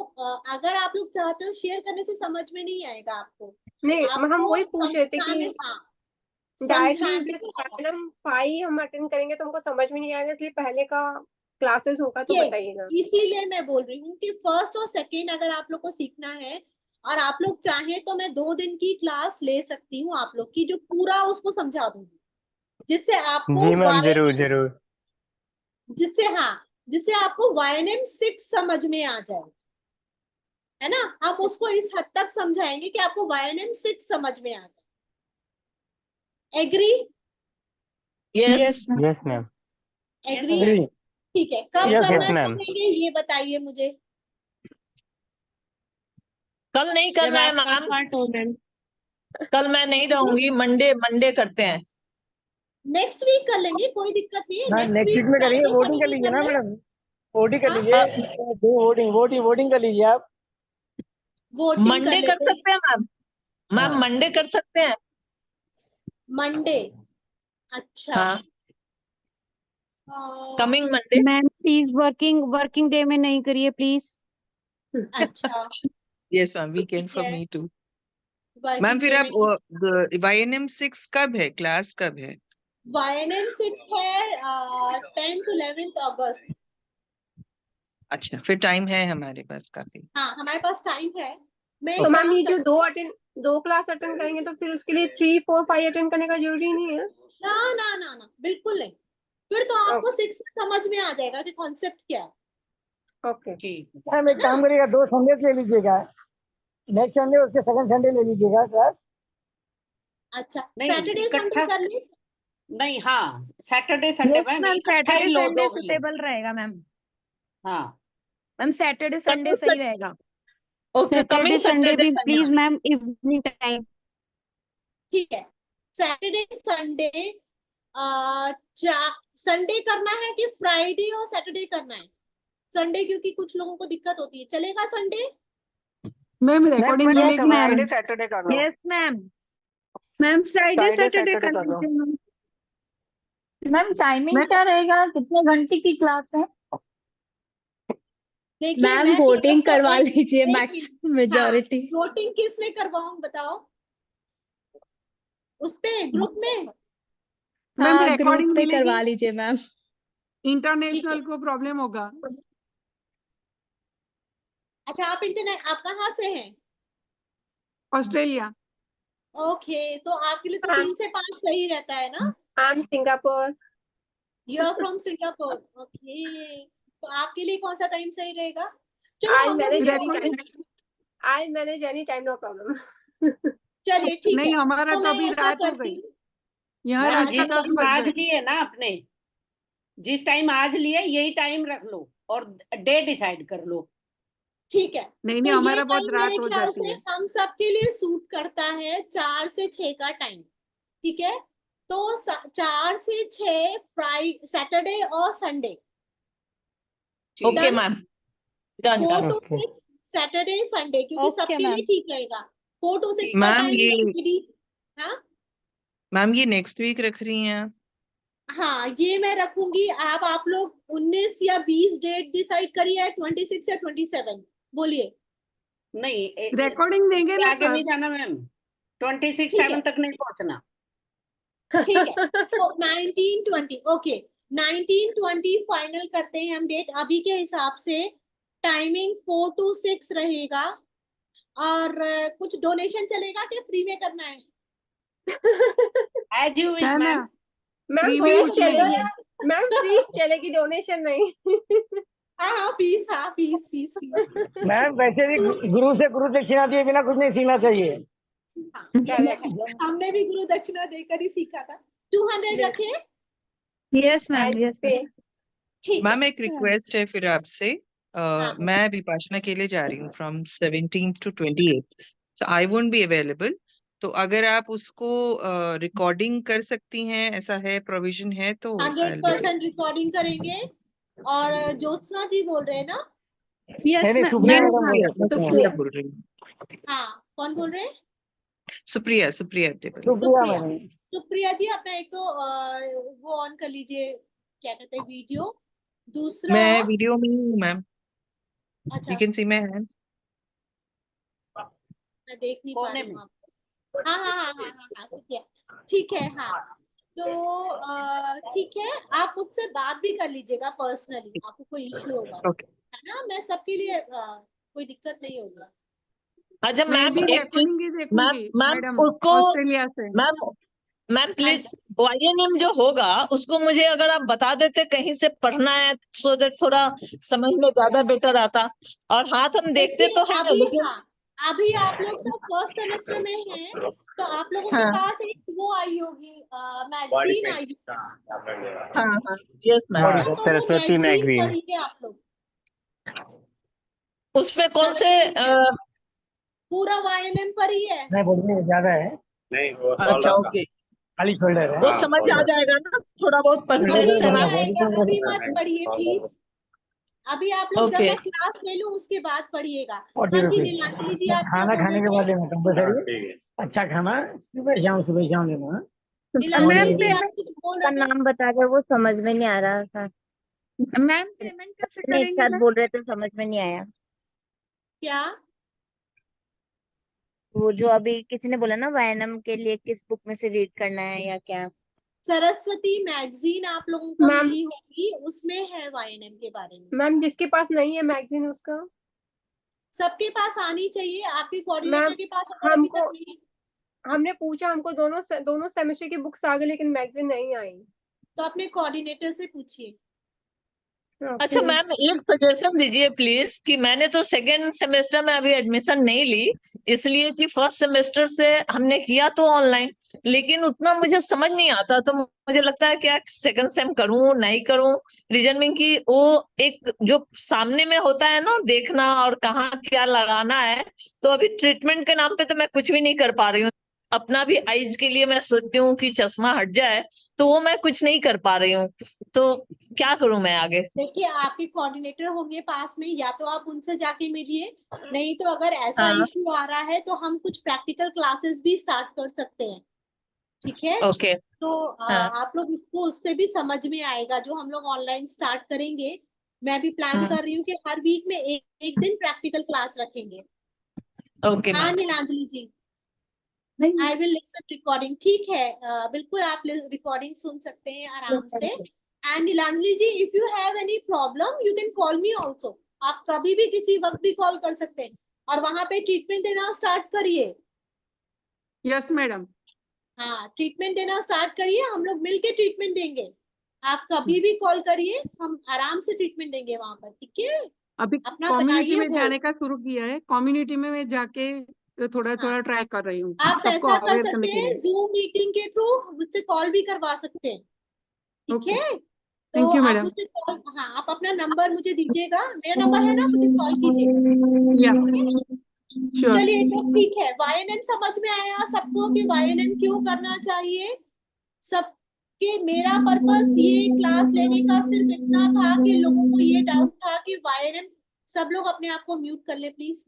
अगर आप लोग चाहते हो शेयर करने से समझ में नहीं आएगा आपको। नहीं, हम आपको वही पूछ रहे थे कि हाँ, डायरेक्टली समझाने का। मैडम 5 हम अटेंड करेंगे तो हमको समझ में नहीं आएगा, इसलिए पहले का क्लासेस होगा तो ये बताइएगा। इसीलिए मैं बोल रही हूँ कि फर्स्ट और सेकेंड अगर आप लोग को सीखना है और आप लोग चाहें तो मैं 2 दिन की क्लास ले सकती हूँ आप लोग की, जो पूरा उसको समझा दूंगी, जिससे आपको जी मैम, जरूर जरूर। जिससे आपको YNM 6 समझ में आ जाए, है ना। हम उसको इस हद तक समझाएंगे कि आपको YNM 6 समझ में आ जाए। Agree? Yes yes ma'am. Agree? ठीक है, कब Yes, करना yes, ma'am. चाहेंगे ये बताइए मुझे। कल नहीं करना है मैम, कल मैं नहीं रहूंगी। मंडे करते हैं। नेक्स्ट वीक कर लेंगे, कोई दिक्कत नहीं है। नेक्स्ट वीक में करिए, वोटिंग कर लीजिए ना मैडम। वोटिंग कर लीजिए, वोटिंग कर लीजिए आप। मंडे कर सकते हैं मैम, मंडे कर सकते हैं। मंडे, अच्छा हाँ, coming Monday. Ma'am please working day में नहीं करिए प्लीज। अच्छा यस मैम, वीकेंड फॉर है। Me too. working मैम फिर day आप में- YNM 6 कब है, क्लास कब है? YNM 6 है 10th 11th अगस्त। अच्छा, फिर टाइम है हमारे पास काफी। हाँ, हमारे पास टाइम है। मैं तो एक मैम काम ये जो करती हूँ, दो क्लास अटेंड करेंगे तो फिर उसके लिए 3 4 5 अटेंड करने का जरूरी नहीं है? ना ना ना ना, बिल्कुल नहीं। फिर तो आपको 6 में समझ में आ जाएगा कि कॉन्सेप्ट क्या है। ओके ठीक है। मैम एक काम करिएगा, 2 संडे ले लीजिएगा, नेक्स्ट संडे उसके सेकंड संडे ले लीजिएगा क्लास। अच्छा, नहीं, सैटरडे संडे इकट्ठा कर ली। नहीं, हाँ सैटरडे संडे मैम इकट्ठा ही लो, दो भी लो। सुटेबल रहेगा मैम। हाँ मैम सैटरडे संडे सही रहेगा। ओके, कमिंग संडे सैटरडे भी Sunday. Please ma'am evening time. ठीक है, सैटरडे संडे संडे करना है कि फ्राइडे और सैटरडे करना है? संडे क्योंकि कुछ लोगों को दिक्कत होती है, चलेगा Sunday? Ma'am recording yes, ma'am. Friday Saturday कर लो, yes ma'am. Ma'am Friday Friday Saturday Saturday कर कर लो। लीजिए मैम। मैम टाइमिंग क्या रहेगा, कितने घंटे की क्लास है? देखिए, मैम मैं वोटिंग तो करवा एक लीजिए एक मैक्स मेजॉरिटी। वोटिंग किस में करवाऊं बताओ? उस पे ग्रुप में? मैम हाँ रिकॉर्डिंग ग्रुप पे मिलेगी, करवा लीजिए मैम। इंटरनेशनल को प्रॉब्लम होगा। अच्छा, आप कहाँ से हैं? ऑस्ट्रेलिया। ओके, तो आपके लिए तो 3 से 5 सही रहता है ना? I am Singapore. You are from Singapore, okay. तो आपके लिए कौन सा टाइम सही रहेगा? चलो आई हम लोग मैनेज ये एनी भी टाइम, करेंगे। I manage any time, no problem. चलिए ठीक नहीं, है, हमारा तो तो मैं अभी ऐसा रात हो करती गई, हूँ। यहाँ मैम रात अच्छा, के जिस 10 टाइम बज आज गए। लिए ना आपने, जिस टाइम आज लिए यही टाइम रख लो और डे डिसाइड कर लो। ठीक है। नहीं तो नहीं, ये हमारा बहुत टाइम रात मेरे हो ख्याल जाती से है। हम सबके लिए सूट करता है, 4 से 6 का टाइम। ठीक है, तो 4 से 6 फ्राइडे सैटरडे और Sunday. Okay done. Ma'am, done 4 done. to 6 Saturday Sunday, क्योंकि ओके सबके लिए मैम। ठीक रहेगा। 4 to 6 का मैम टाइम ये लेडीज। हाँ मैम ये नेक्स्ट वीक रख रही हैं आप? हाँ, ये मैं रखूंगी। आप लोग 19 या 20 डेट डिसाइड करिए, 26 या 27 बोलिए। नहीं रिकॉर्डिंग देंगे इससे ना आगे नहीं सर? जाना मैम, 26 ठीक है 7 तक नहीं पहुंचना। ठीक है, तो 19 20 ओके, 19 20 फाइनल करते हैं हम डेट अभी के हिसाब से। टाइमिंग 4 to 6 रहेगा। और कुछ डोनेशन चलेगा क्या, फ्री में करना है? एज यू विश है ना, मैम। मैम फ्री में फीस कुछ चलेगी, नहीं। मैम फीस चलेगी, डोनेशन नहीं। हाँ फीस, हाँ फीस फीस फीस। मैम वैसे भी गुरु से गुरु दक्षिणा दिए बिना कुछ नहीं सीखना चाहिए। हाँ, ये तो है। हमने भी गुरु दक्षिणा देकर ही सीखा था। 200 रखे। Yes ma'am, yes ma'am. ठीक है। मैम एक रिक्वेस्ट है फिर आपसे। हाँ मैं विपाशना के लिए जा रही हूँ from 17 to 28, so I won't be available. तो अगर आप उसको रिकॉर्डिंग कर सकती हैं, ऐसा है प्रोविजन है तो आई विल बी 100% रिकॉर्डिंग करेंगे। और ज्योत्सना जी बोल रहे हैं ना? यस नहीं, मैम। सुप्रिया मैम मैडम बोल सुप्रिया, रहे मैं हैं। सुप्रिया बोल रही हूँ। हाँ, कौन बोल रहे हैं? सुप्रिया सुप्रिया देवल। सुप्रिया सुप्रिया। मैडम। सुप्रिया जी, अपना एक तो वो ऑन कर लीजिए, क्या कहते हैं, वीडियो। दूसरा, मैं वीडियो में ही हूँ मैम, अच्छा you can see my hand. मैं देख नहीं पा कोने रही में। हूँ आपको। हाँ हाँ हाँ हाँ हाँ हाँ, सुप्रिया। ठीक है, हाँ। तो ठीक है, आप मुझसे बात भी कर लीजिएगा पर्सनली, आपको कोई इश्यू होगा तो, ओके। है ना? मैं सबके लिए कोई दिक्कत नहीं होगी। अच्छा मैं मैम, भी एक चीज, रिकॉर्डिंग ही मैम देखूंगी मैम मैडम, उसको, ऑस्ट्रेलिया से। मैम मैम प्लीज अच्छा, YNM जो होगा उसको मुझे अगर आप बता देते कहीं से पढ़ना है, सो दैट थोड़ा समझ में ज्यादा बेटर आता। और हाथ हम देखते देखिए तो है अभी, लेकिन। हाँ, अभी आप लोग सब फर्स्ट सेमेस्टर में हैं, तो आप लोगों के हाँ पास एक वो आई होगी, मैगजीन आई होगी, हाँ हाँ, यस मैम। है ना? तो वो मैगजीन पढ़िए आप लोग। उसमें कौन से पूरा YNM पर ही है। नहीं बोलिए ज्यादा है, अच्छा ओके, खाली शोल्डर है। वो समझ आ जाएगा ना, थोड़ा बहुत पढ़ने अभी से नहीं ना। आएगा, अभी मत पढ़िए प्लीज। अभी आप लोग जब ओके, मैं क्लास ले लूं उसके बाद पढ़िएगा। 40 हाँ जी, रुपीज। नीलांजलि जी, आप क्या खाना बोल खाने रहे के थे? बाद लेना कंपलसरी। अच्छा खाना सुबह शाम लेना। नीलांजलि मैम जी, आप पेमेंट कुछ बोल का रहे थे? नाम बता दे, वो समझ में नहीं आ रहा था। मैम पेमेंट कैसे नहीं, एक करेंगे साथ मैम? बोल रहे थे, समझ में नहीं आया। क्या? वो जो अभी किसी ने बोला ना YNM के लिए किस बुक में से रीड करना है या क्या? सरस्वती मैगजीन आप लोगों को मैम मिली होगी, उसमें है वाईएनएम के बारे में। मैम जिसके पास नहीं है मैगजीन उसका सबके पास आनी चाहिए, आपके मैम कोऑर्डिनेटर के पास अगर अभी हमको तक नहीं, हमने पूछा, हमको दोनों सेमेस्टर की बुक्स आ गई लेकिन मैगजीन नहीं आई। तो अपने कोऑर्डिनेटर से पूछिए। अच्छा ओके मैम, एक सजेशन दीजिए प्लीज कि मैंने तो सेकेंड सेमेस्टर में अभी एडमिशन नहीं ली, इसलिए कि फर्स्ट सेमेस्टर से हमने किया तो ऑनलाइन, लेकिन उतना मुझे समझ नहीं आता, तो मुझे लगता है क्या सेकंड सेम करूं नहीं करूं। रीजन में कि वो एक जो सामने में होता है ना देखना और कहाँ क्या लगाना है, तो अभी ट्रीटमेंट के नाम पे तो मैं कुछ भी नहीं कर पा रही हूँ। अपना भी आइज के लिए मैं सोचती हूँ कि चश्मा हट जाए, तो वो मैं कुछ नहीं कर पा रही हूँ, तो क्या करूं मैं आगे? देखिए आपके कोऑर्डिनेटर होंगे पास में, या तो आप उनसे जाके मिलिए, नहीं तो अगर ऐसा हाँ इश्यू आ रहा है तो हम कुछ प्रैक्टिकल क्लासेस भी स्टार्ट कर सकते हैं, ठीक है। ओके। तो हाँ आप लोग इसको उससे भी समझ में आएगा, जो हम लोग ऑनलाइन स्टार्ट करेंगे। मैं भी प्लान कर रही हूँ कि हर वीक में एक दिन प्रैक्टिकल क्लास रखेंगे। ओके हाँ ma'am. Nilanjali ji, I will listen recording, ठीक है। बिल्कुल आप रिकॉर्डिंग सुन सकते हैं आराम से। And Nilanjali ji, if you have any problem you can call me also, आप कभी भी किसी वक्त भी कॉल कर सकते हैं, और वहां पे ट्रीटमेंट देना स्टार्ट करिए। Yes madam. हाँ ट्रीटमेंट देना स्टार्ट करिए, हम लोग मिलके ट्रीटमेंट देंगे। आप कभी भी कॉल करिए, हम आराम से ट्रीटमेंट देंगे वहां पर, ठीक है। अभी अपना कम्युनिटी बनाइए में गोल। जाने का शुरू किया है, कम्युनिटी में मैं जाके थोड़ा हाँ थोड़ा ट्राई कर रही हूँ आप सबको ऐसा कर अवेयर सकते करने के हैं, लिए। जूम मीटिंग के थ्रू मुझसे कॉल भी करवा सकते हैं, ठीक ओके, है। तो थैंक यू आप मैडम। मुझे कॉल, हाँ आप अपना नंबर मुझे दीजिएगा, मेरा नंबर है ना, मुझे कॉल कीजिएगा, या ठीक है। श्योर। चलिए तो ठीक है, वाईएनएम समझ में आया सबको कि वाईएनएम क्यों करना चाहिए सबके। मेरा पर्पस ये क्लास लेने का सिर्फ इतना था कि लोगों को ये डाउट था कि वाईएनएम, सब लोग अपने आप को म्यूट कर ले प्लीज।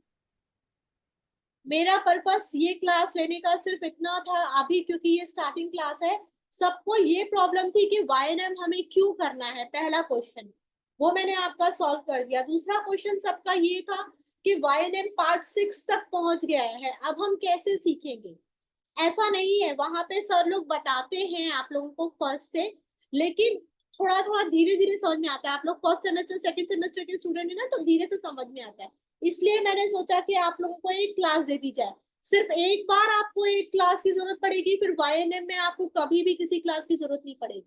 मेरा पर्पस ये क्लास लेने का सिर्फ इतना था अभी, क्योंकि ये स्टार्टिंग क्लास है, सबको ये प्रॉब्लम थी कि वाईएनएम हमें क्यों करना है, पहला क्वेश्चन वो मैंने आपका सॉल्व कर दिया। दूसरा क्वेश्चन सबका ये था कि वाईएनएम पार्ट 6 तक पहुंच गया है, अब हम कैसे सीखेंगे। ऐसा नहीं है, वहां पे सर लोग बताते हैं आप लोगों को फर्स्ट से, लेकिन थोड़ा थोड़ा धीरे धीरे समझ में आता है। आप लोग फर्स्ट सेमेस्टर सेकंड सेमेस्टर के स्टूडेंट है ना, तो धीरे से समझ में आता है। इसलिए मैंने सोचा कि आप लोगों को एक क्लास दे दी जाए, सिर्फ एक बार आपको एक क्लास की जरूरत पड़ेगी, फिर वाईएनएम में आपको कभी भी किसी क्लास की जरूरत नहीं पड़ेगी,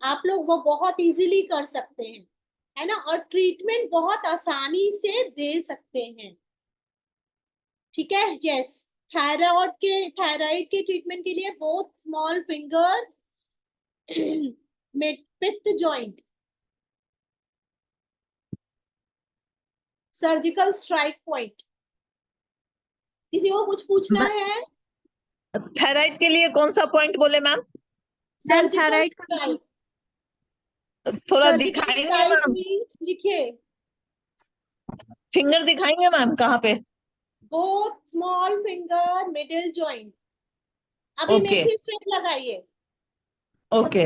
आप लोग वो बहुत इजीली कर सकते हैं, है ना, और ट्रीटमेंट बहुत आसानी से दे सकते हैं, ठीक है। यस, थायराइड के ट्रीटमेंट के लिए बोथ स्मॉल फिंगर में पित्त जॉइंट, सर्जिकल स्ट्राइक पॉइंट, किसी को कुछ पूछना है। थायराइड के लिए कौन सा पॉइंट बोले मैम? सर्जिकल थायराइड का स्ट्राइक, थोड़ा सर्जिकल दिखाएंगे स्ट्राइक मैम? मींस लिखिए, फिंगर दिखाएंगे मैम कहाँ पे? Both small finger middle joint. अभी ओके मेथी स्ट्रिप लगाइए। ओके।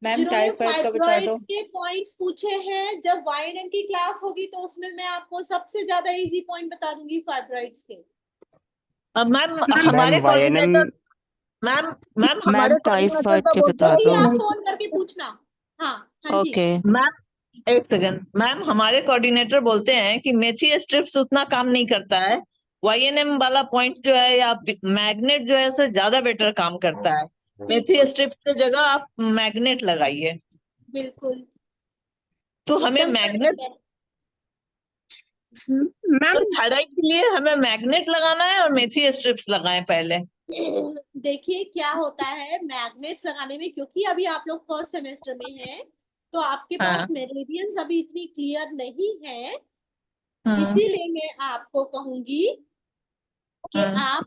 मैम जिन्होंने टाइफाइड का बता दो। फाइब्रॉइड्स के पॉइंट्स पूछे हैं, जब वाईएनएम की क्लास होगी तो उसमें मैं आपको सबसे ज्यादा इजी पॉइंट बता दूंगी फाइब्रॉइड्स के। मैम हमारे वाईएनएम कोऑर्डिनेटर, मैम मैम मैम हमारे कोऑर्डिनेटर टाइफाइड तो के बोलते बता हैं जल्दी दो। आप कि फोन करके पूछना। हाँ हाँ जी ओके मैम एक सेकंड मैम, हमारे कोऑर्डिनेटर बोलते हैं कि मेथी स्ट्रिप्स उतना काम नहीं करता है, वाईएनएम वाला पॉइंट जो है या मैग्नेट जो है से ज्यादा बेटर काम करता है। मेथी स्ट्रिप्स की जगह आप मैग्नेट लगाइए। बिल्कुल तो हमें एकदम मैग्नेट, करेक्ट मैम तो थायराइड के लिए हमें मैग्नेट लगाना है और मेथी स्ट्रिप्स लगाएं पहले। है। देखिए क्या होता है मैग्नेट्स लगाने में, क्योंकि अभी आप लोग फर्स्ट सेमेस्टर में हैं, तो आपके हाँ पास मेरेडियंस अभी इतनी क्लियर नहीं है, हाँ इसीलिए मैं आपको कहूंगी कि हाँ आप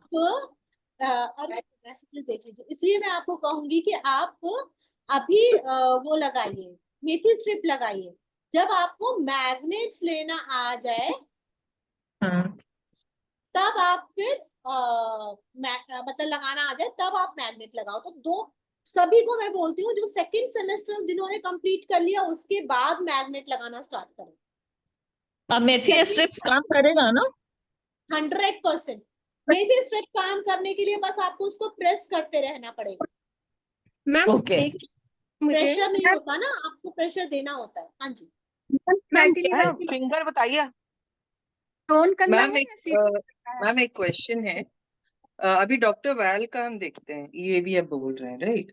अरे मैसेजेस देख लीजिए, इसलिए मैं आपको कहूंगी कि आप अभी वो लगाइए, मेथी स्ट्रिप लगाइए। जब आपको मैग्नेट्स लेना आ जाए हाँ। तब आप फिर मतलब लगाना आ जाए तब आप मैग्नेट लगाओ। तो दो सभी को मैं बोलती हूँ, जो सेकंड सेमेस्टर जिन्होंने कंप्लीट कर लिया उसके बाद मैग्नेट लगाना स्टार्ट करें। अब मेथी सेकंड स्ट्रिप्स काम करेगा ना? 100%। मेथी स्ट्रेच काम करने के लिए बस आपको उसको प्रेस करते रहना पड़ेगा। मैम ओके एक मुझे प्रेशर नहीं होता ना, आपको प्रेशर देना होता है। हाँ जी, मैम डिलीवरी फिंगर बताइए। टोन करना मैम है एक या सीट मैम एक क्वेश्चन है। अभी डॉक्टर वैल का हम देखते हैं, ये भी अब बोल रहे हैं राइट।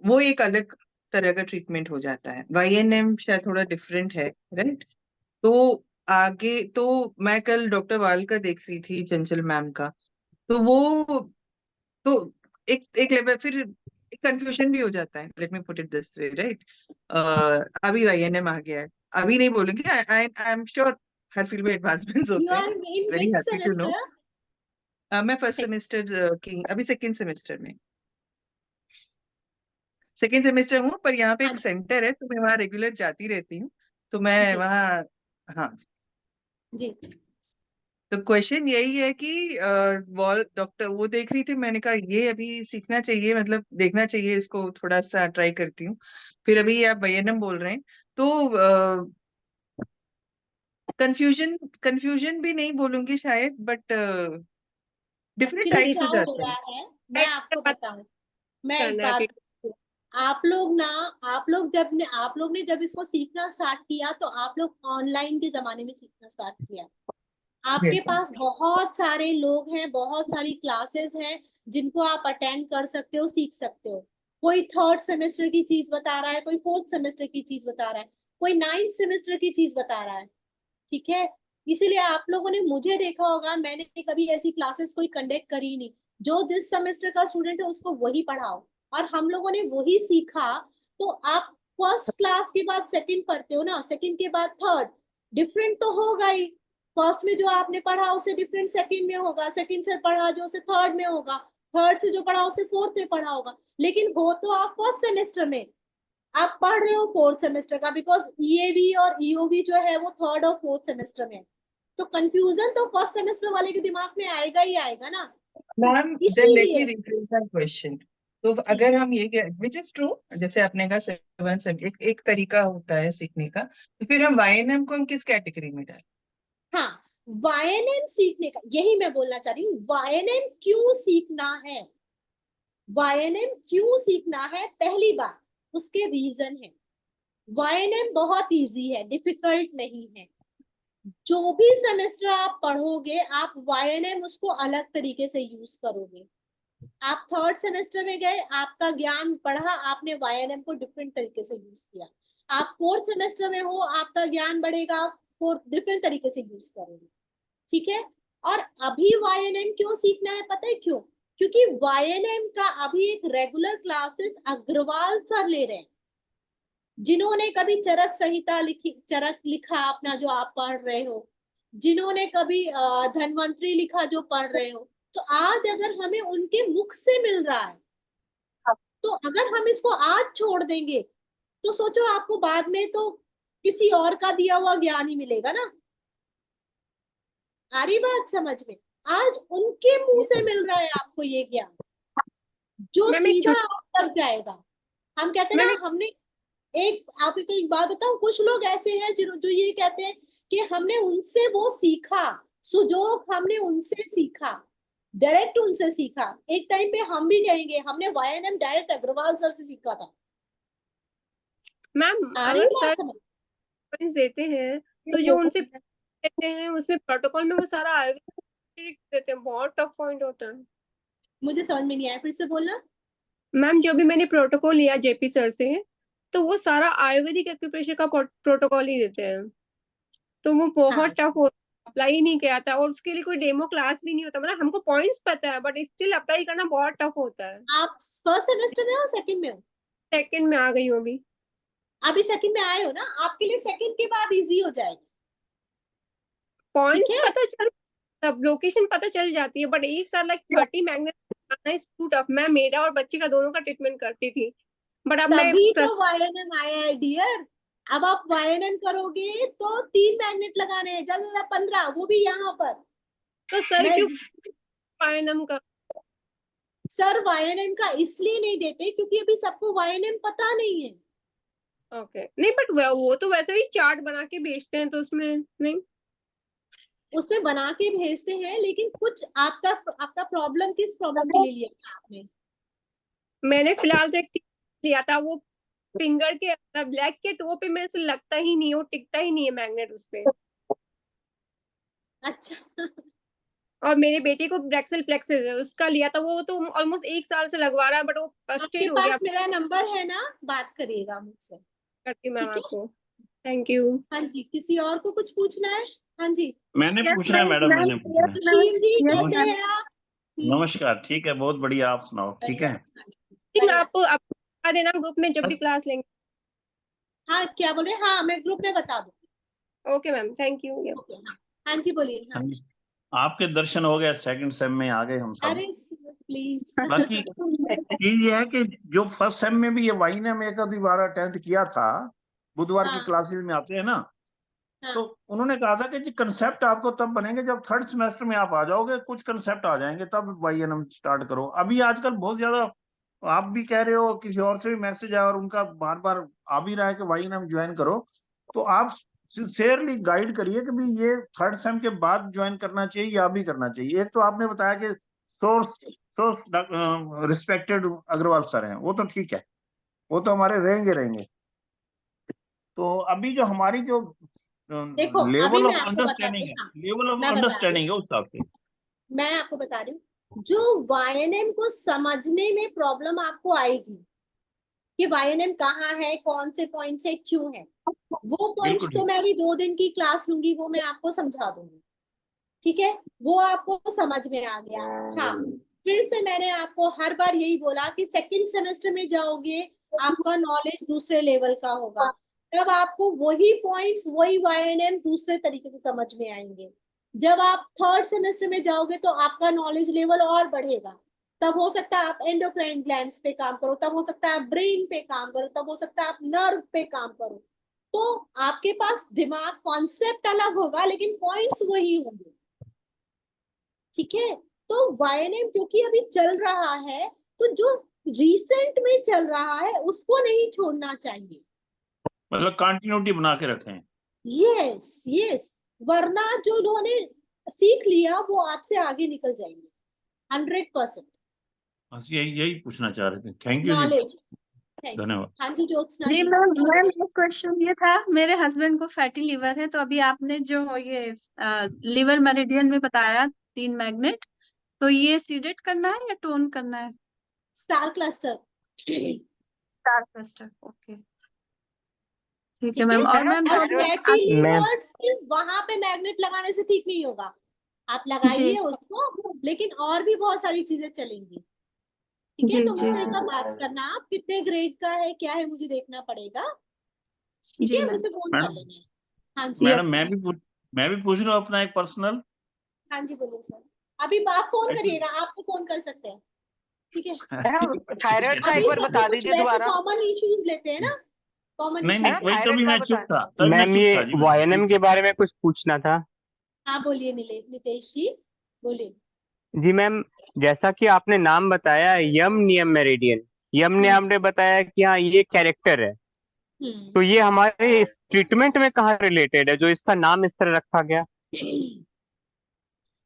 वो एक अलग तरह का ट्रीटमेंट हो जाता है, वाईएनएम शायद थोड़ा डिफरेंट है राइट। तो आगे तो मैं कल डॉक्टर वाल का देख रही थी, चंचल मैम का, तो वो तो एक एक लेवल फिर कंफ्यूजन भी हो जाता है, let me put it this way right. अभी वाईएनएम आ गया है, अभी नहीं बोलेंगे, आई एम श्योर हर फील्ड में एडवांसमेंट्स यू होते हैं, are it's in very which happy to know. Semester? मैं फर्स्ट सेमेस्टर की अभी सेकेंड सेमेस्टर में, सेकेंड सेमेस्टर हूँ, पर यहाँ पे हाँ एक सेंटर है तो मैं वहाँ रेगुलर जाती रहती हूँ, तो मैं जी वहाँ, हाँ। जी। तो क्वेश्चन यही है कि वॉल डॉक्टर वो देख रही थी, मैंने कहा ये अभी सीखना चाहिए, मतलब देखना चाहिए इसको, थोड़ा सा ट्राई करती हूँ। फिर अभी आप वाईएनएम बोल रहे हैं, तो कंफ्यूजन कंफ्यूजन भी नहीं बोलूंगी शायद, बट डिफरेंट एक्चुअली टाइप्स क्या हो हो जाते रहा हैं। है, मैं आपको बताऊं, मैं एक करना है बात, आप लोग ना, आप लोग ने जब इसको सीखना स्टार्ट किया तो आप लोग ऑनलाइन के जमाने में सीखना स्टार्ट किया। आपके Yes, ma'am. पास बहुत सारे लोग हैं, बहुत सारी क्लासेस हैं जिनको आप अटेंड कर सकते हो, सीख सकते हो। कोई थर्ड सेमेस्टर की चीज बता रहा है, कोई फोर्थ सेमेस्टर की चीज बता रहा है, कोई नाइन्थ सेमेस्टर की चीज बता रहा है, ठीक है। इसीलिए आप लोगों ने मुझे देखा होगा, मैंने कभी ऐसी क्लासेस कोई कंडक्ट करी नहीं। जो जिस सेमेस्टर का स्टूडेंट है उसको वही पढ़ाओ, और हम लोगों ने वही सीखा। तो आप फर्स्ट क्लास के बाद सेकंड पढ़ते हो ना, सेकंड के बाद थर्ड, डिफरेंट तो होगा ही। फर्स्ट में जो आपने पढ़ा उससे डिफरेंट सेकंड में होगा, सेकंड से पढ़ा जो उसे थर्ड में होगा, थर्ड से जो पढ़ा उसे फोर्थ में पढ़ा होगा। लेकिन हो तो आप फर्स्ट सेमेस्टर में, आप पढ़ रहे हो फोर्थ सेमेस्टर का, बिकॉज ईएवी और ईओवी जो है वो थर्ड और फोर्थ सेमेस्टर में। तो कंफ्यूजन तो फर्स्ट सेमेस्टर वाले के दिमाग में आएगा ही आएगा ना, मैम देन लेट मी इसीलिए। Replace that question. तो अगर हम ये विच इज ट्रू, जैसे आपने कहा सेवन एक तरीका होता है सीखने का, तो फिर हम वाईएनएम को हम किस कैटेगरी में डालें? हाँ, वाईएनएम सीखने का यही मैं बोलना चाह रही हूँ। वाईएनएम क्यों सीखना है, वाईएनएम क्यों सीखना है, पहली बात उसके रीजन है। वाईएनएम बहुत इजी है, डिफिकल्ट नहीं है। जो भी सेमेस्टर आप पढ़ोगे, आप वाईएनएम उसको अलग तरीके से यूज करोगे। आप थर्ड सेमेस्टर में गए, आपका ज्ञान बढ़ा, आपने वाईएनएम को डिफरेंट तरीके से यूज किया। आप फोर्थ सेमेस्टर में हो, आपका ज्ञान बढ़ेगा, फोर्थ डिफरेंट तरीके से यूज करोगे, ठीक है। और अभी वाईएनएम क्यों सीखना है, पता है क्यों? क्योंकि वाईएनएम का अभी एक रेगुलर क्लासेस अग्रवाल सर ले रहे हैं, जिन्होंने कभी चरक संहिता लिखी, चरक लिखा अपना जो आप पढ़ रहे हो, जिन्होंने कभी धन्वंतरी लिखा जो पढ़ रहे हो। तो आज अगर हमें उनके मुख से मिल रहा है, तो अगर हम इसको आज छोड़ देंगे तो सोचो आपको बाद में तो किसी और का दिया हुआ ज्ञान ही मिलेगा ना। आ रही बात समझ में? आज उनके मुंह से मिल रहा है आपको ये ज्ञान, जो मैम एक सीधा आप तक जाएगा। हम कहते हैं मैम ना, हमने एक, आपको एक बात बताऊं, कुछ लोग ऐसे हैं जो ये कहते हैं कि हमने उनसे वो सीखा, सुजोग हमने उनसे सीखा, डायरेक्ट उनसे सीखा। एक टाइम पे हम भी कहेंगे हमने वाईएनएम डायरेक्ट अग्रवाल सर से सीखा था। मैम आ रही अगर बात सर समझ? points देते हैं तो जो उनसे देते हैं उसमें प्रोटोकॉल में वो सारा आयुर्वेदिक देते हैं, बहुत टफ पॉइंट होता है। मुझे समझ में नहीं आया, फिर से बोलना। मैम जो भी मैंने प्रोटोकॉल लिया जेपी सर से, तो वो सारा आयुर्वेदिक एक्यूप्रेशर का प्रोटोकॉल ही देते हैं, तो वो बहुत हाँ, टफ होता है, अप्लाई ही नहीं किया था, और उसके लिए कोई डेमो क्लास भी नहीं होता। मतलब हमको पॉइंट्स पता है बट स्टिल अप्लाई करना बहुत टफ होता है। आप फर्स्ट सेमेस्टर में हो सेकंड में हो? सेकंड में आ गई हूँ अभी। अभी सेकंड में आए हो ना, आपके लिए सेकंड के बाद इजी हो जाएगा, ठीक पॉइंट्स है। पता चल, तब लोकेशन पता चल जाती है, बट एक साल like 30 magnet is too tough. मैं मेरा और बच्चे का दोनों का ट्रीटमेंट करती थी, बट अब मैं तभी तो वाईएनएम आया है डियर। अब आप वाईएनएम करोगे तो 3 मैग्नेट लगाने हैं, ज्यादा से ज्यादा 15, वो भी यहाँ पर। तो सर मैं, क्यों वाईएनएम का? सर वाईएनएम का इसलिए नहीं देते क्योंकि अभी सबको वाईएनएम पता नहीं है। ओके नहीं, बट वो तो वैसे भी चार्ट बना के बेचते हैं, तो उसमें नहीं। उसमें बना के भेजते हैं, लेकिन कुछ आपका आपका प्रॉब्लम किस प्रॉब्लम के लिए लिया था आपने? मैंने फिलहाल तो एक लिया था, वो फिंगर के ब्लैक के टो पे मेरे से लगता ही नहीं है, वो टिकता ही नहीं है मैग्नेट उस पे। अच्छा। और मेरे बेटे को ब्रेक्सल प्लेक्सिस है, उसका लिया था, वो तो ऑलमोस्ट 1 साल से लगवा रहा है, बट वो आपके फ्रस्ट्रेट हो गया। पास मेरा नंबर है ना, बात करिएगा मुझसे। करती हूँ मैम ठीक है, आपको। Thank you. हाँ जी, किसी और को कुछ पूछना है? हाँ जी, मैंने पूछना है मैडम, मैंने पूछना है। सुशील जी कैसे हैं आप? नमस्कार, ठीक है, बहुत बढ़िया, आप सुनाओ, ठीक है? आप बता देना ग्रुप में जब भी क्लास लेंगे। हाँ, क्या बोल रहे हैं? हाँ, मैं ग्रुप में बता दूंगी। Okay ma'am, thank you. Okay, हाँ जी, बोलिए। हाँ, आपके दर्शन हो गए, सेकंड सेम में आ गए हम सब। अरे प्लीज। बाकी चीज ये है कि जो फर्स्ट सेम में भी ये वाई ने एक आधी बार अटेंड किया था, बुधवार की क्लासेस में आते हैं ना, तो उन्होंने कहा था कि जी कंसेप्ट आपको तब बनेंगे जब थर्ड सेमेस्टर में आप आ जाओगे, कुछ कंसेप्ट आ जाएंगे तब वाईएनएम स्टार्ट करो। अभी आजकल बहुत ज्यादा आप भी कह रहे हो, किसी और से भी मैसेज आया और उनका बार बार आ भी रहा है कि वाईएनएम ज्वाइन करो, तो आप सिंसियरली गाइड करिए कि भाई ये थर्ड सेम के बाद ज्वाइन करना चाहिए या अभी करना चाहिए। एक तो आपने बताया कि source source respected Agarwal sir हैं, वो तो ठीक है, वो तो हमारे रहेंगे रहेंगे। तो अभी जो हमारी जो देखो, अभी लेवल मैं ऑफ आपको बता अंडरस्टैंडिंग है, हाँ, लेवल ऑफ मैं बता रही अंडरस्टैंडिंग है हूँ, उस हिसाब से। मैं आपको बता रही हूँ, जो वाईएनएम को समझने में प्रॉब्लम आपको आएगी कि वाईएनएम कहाँ है, कौन से पॉइंट से क्यों है, वो पॉइंट्स तो मैं अभी 2 दिन की क्लास लूंगी, वो मैं आपको समझा दूंगी। ठीक है, वो आपको समझ में आ गया। हाँ, फिर से मैंने आपको हर बार यही बोला कि सेकंड सेमेस्टर में जाओगे, आपका नॉलेज दूसरे लेवल का होगा, तब आपको वही पॉइंट्स, वही वाईएनएम दूसरे तरीके से समझ में आएंगे। जब आप थर्ड सेमेस्टर में जाओगे तो आपका नॉलेज लेवल और बढ़ेगा, तब हो सकता है आप एंडोक्राइन ग्लैंड्स पे काम करो, तब हो सकता है आप ब्रेन पे काम करो, तब हो सकता है आप नर्व पे काम करो। तो आपके पास दिमाग कॉन्सेप्ट अलग होगा, लेकिन पॉइंट्स वही होंगे। ठीक है, तो वाईएनएम क्योंकि अभी चल रहा है, तो जो रिसेंट में चल रहा है उसको नहीं छोड़ना चाहिए। मतलब कंटिन्यूटी बना के रखें। यस यस, वरना जो उन्होंने सीख लिया वो आपसे आगे निकल जाएंगे 100%। बस यही पूछना चाह रहे थे। थैंक यू जी, नॉलेज। धन्यवाद। हाँ जी, ज्योत्सना जी जी। मैम, एक क्वेश्चन ये था, मेरे हस्बैंड को फैटी लिवर है, तो अभी आपने जो ये लिवर मेरिडियन में बताया 3 मैग्नेट, तो ये सीडेट करना है या टोन करना है? Star cluster. Star cluster, okay ठीक है ठीक है, मैम। और मैम जो फैटी लिवर सिर्फ वहां पे मैग्नेट लगाने से ठीक नहीं होगा, आप लगाइए उसको, लेकिन और भी बहुत सारी चीजें चलेंगी। ठीक है, तो मुझसे एक बार बात करना, आप कितने ग्रेड का है, क्या है, मुझे देखना पड़ेगा। ठीक है, मुझसे फोन कर लेना है। हाँ जी मैडम मैं भी पूछ रहा हूँ अपना एक पर्सनल। हाँ जी, बोलिए सर। अभी आप फोन करिएगा, आप तो फोन कर सकते हैं। ठीक है, थायराइड का एक बार बता दीजिए दोबारा। कॉमन इश्यूज लेते हैं ना, कॉमन नहीं इश्यूज। वही तो भी मैं चुप था मैम, ये वाईएनएम के बारे में कुछ पूछना था। हाँ बोलिए नितेश जी, बोलिए। जी मैम, जैसा कि आपने नाम बताया यम नियम मेरिडियन, यम ने आपने बताया कि हाँ ये कैरेक्टर है, तो ये हमारे इस ट्रीटमेंट में कहाँ रिलेटेड है जो इसका नाम इस तरह रखा गया?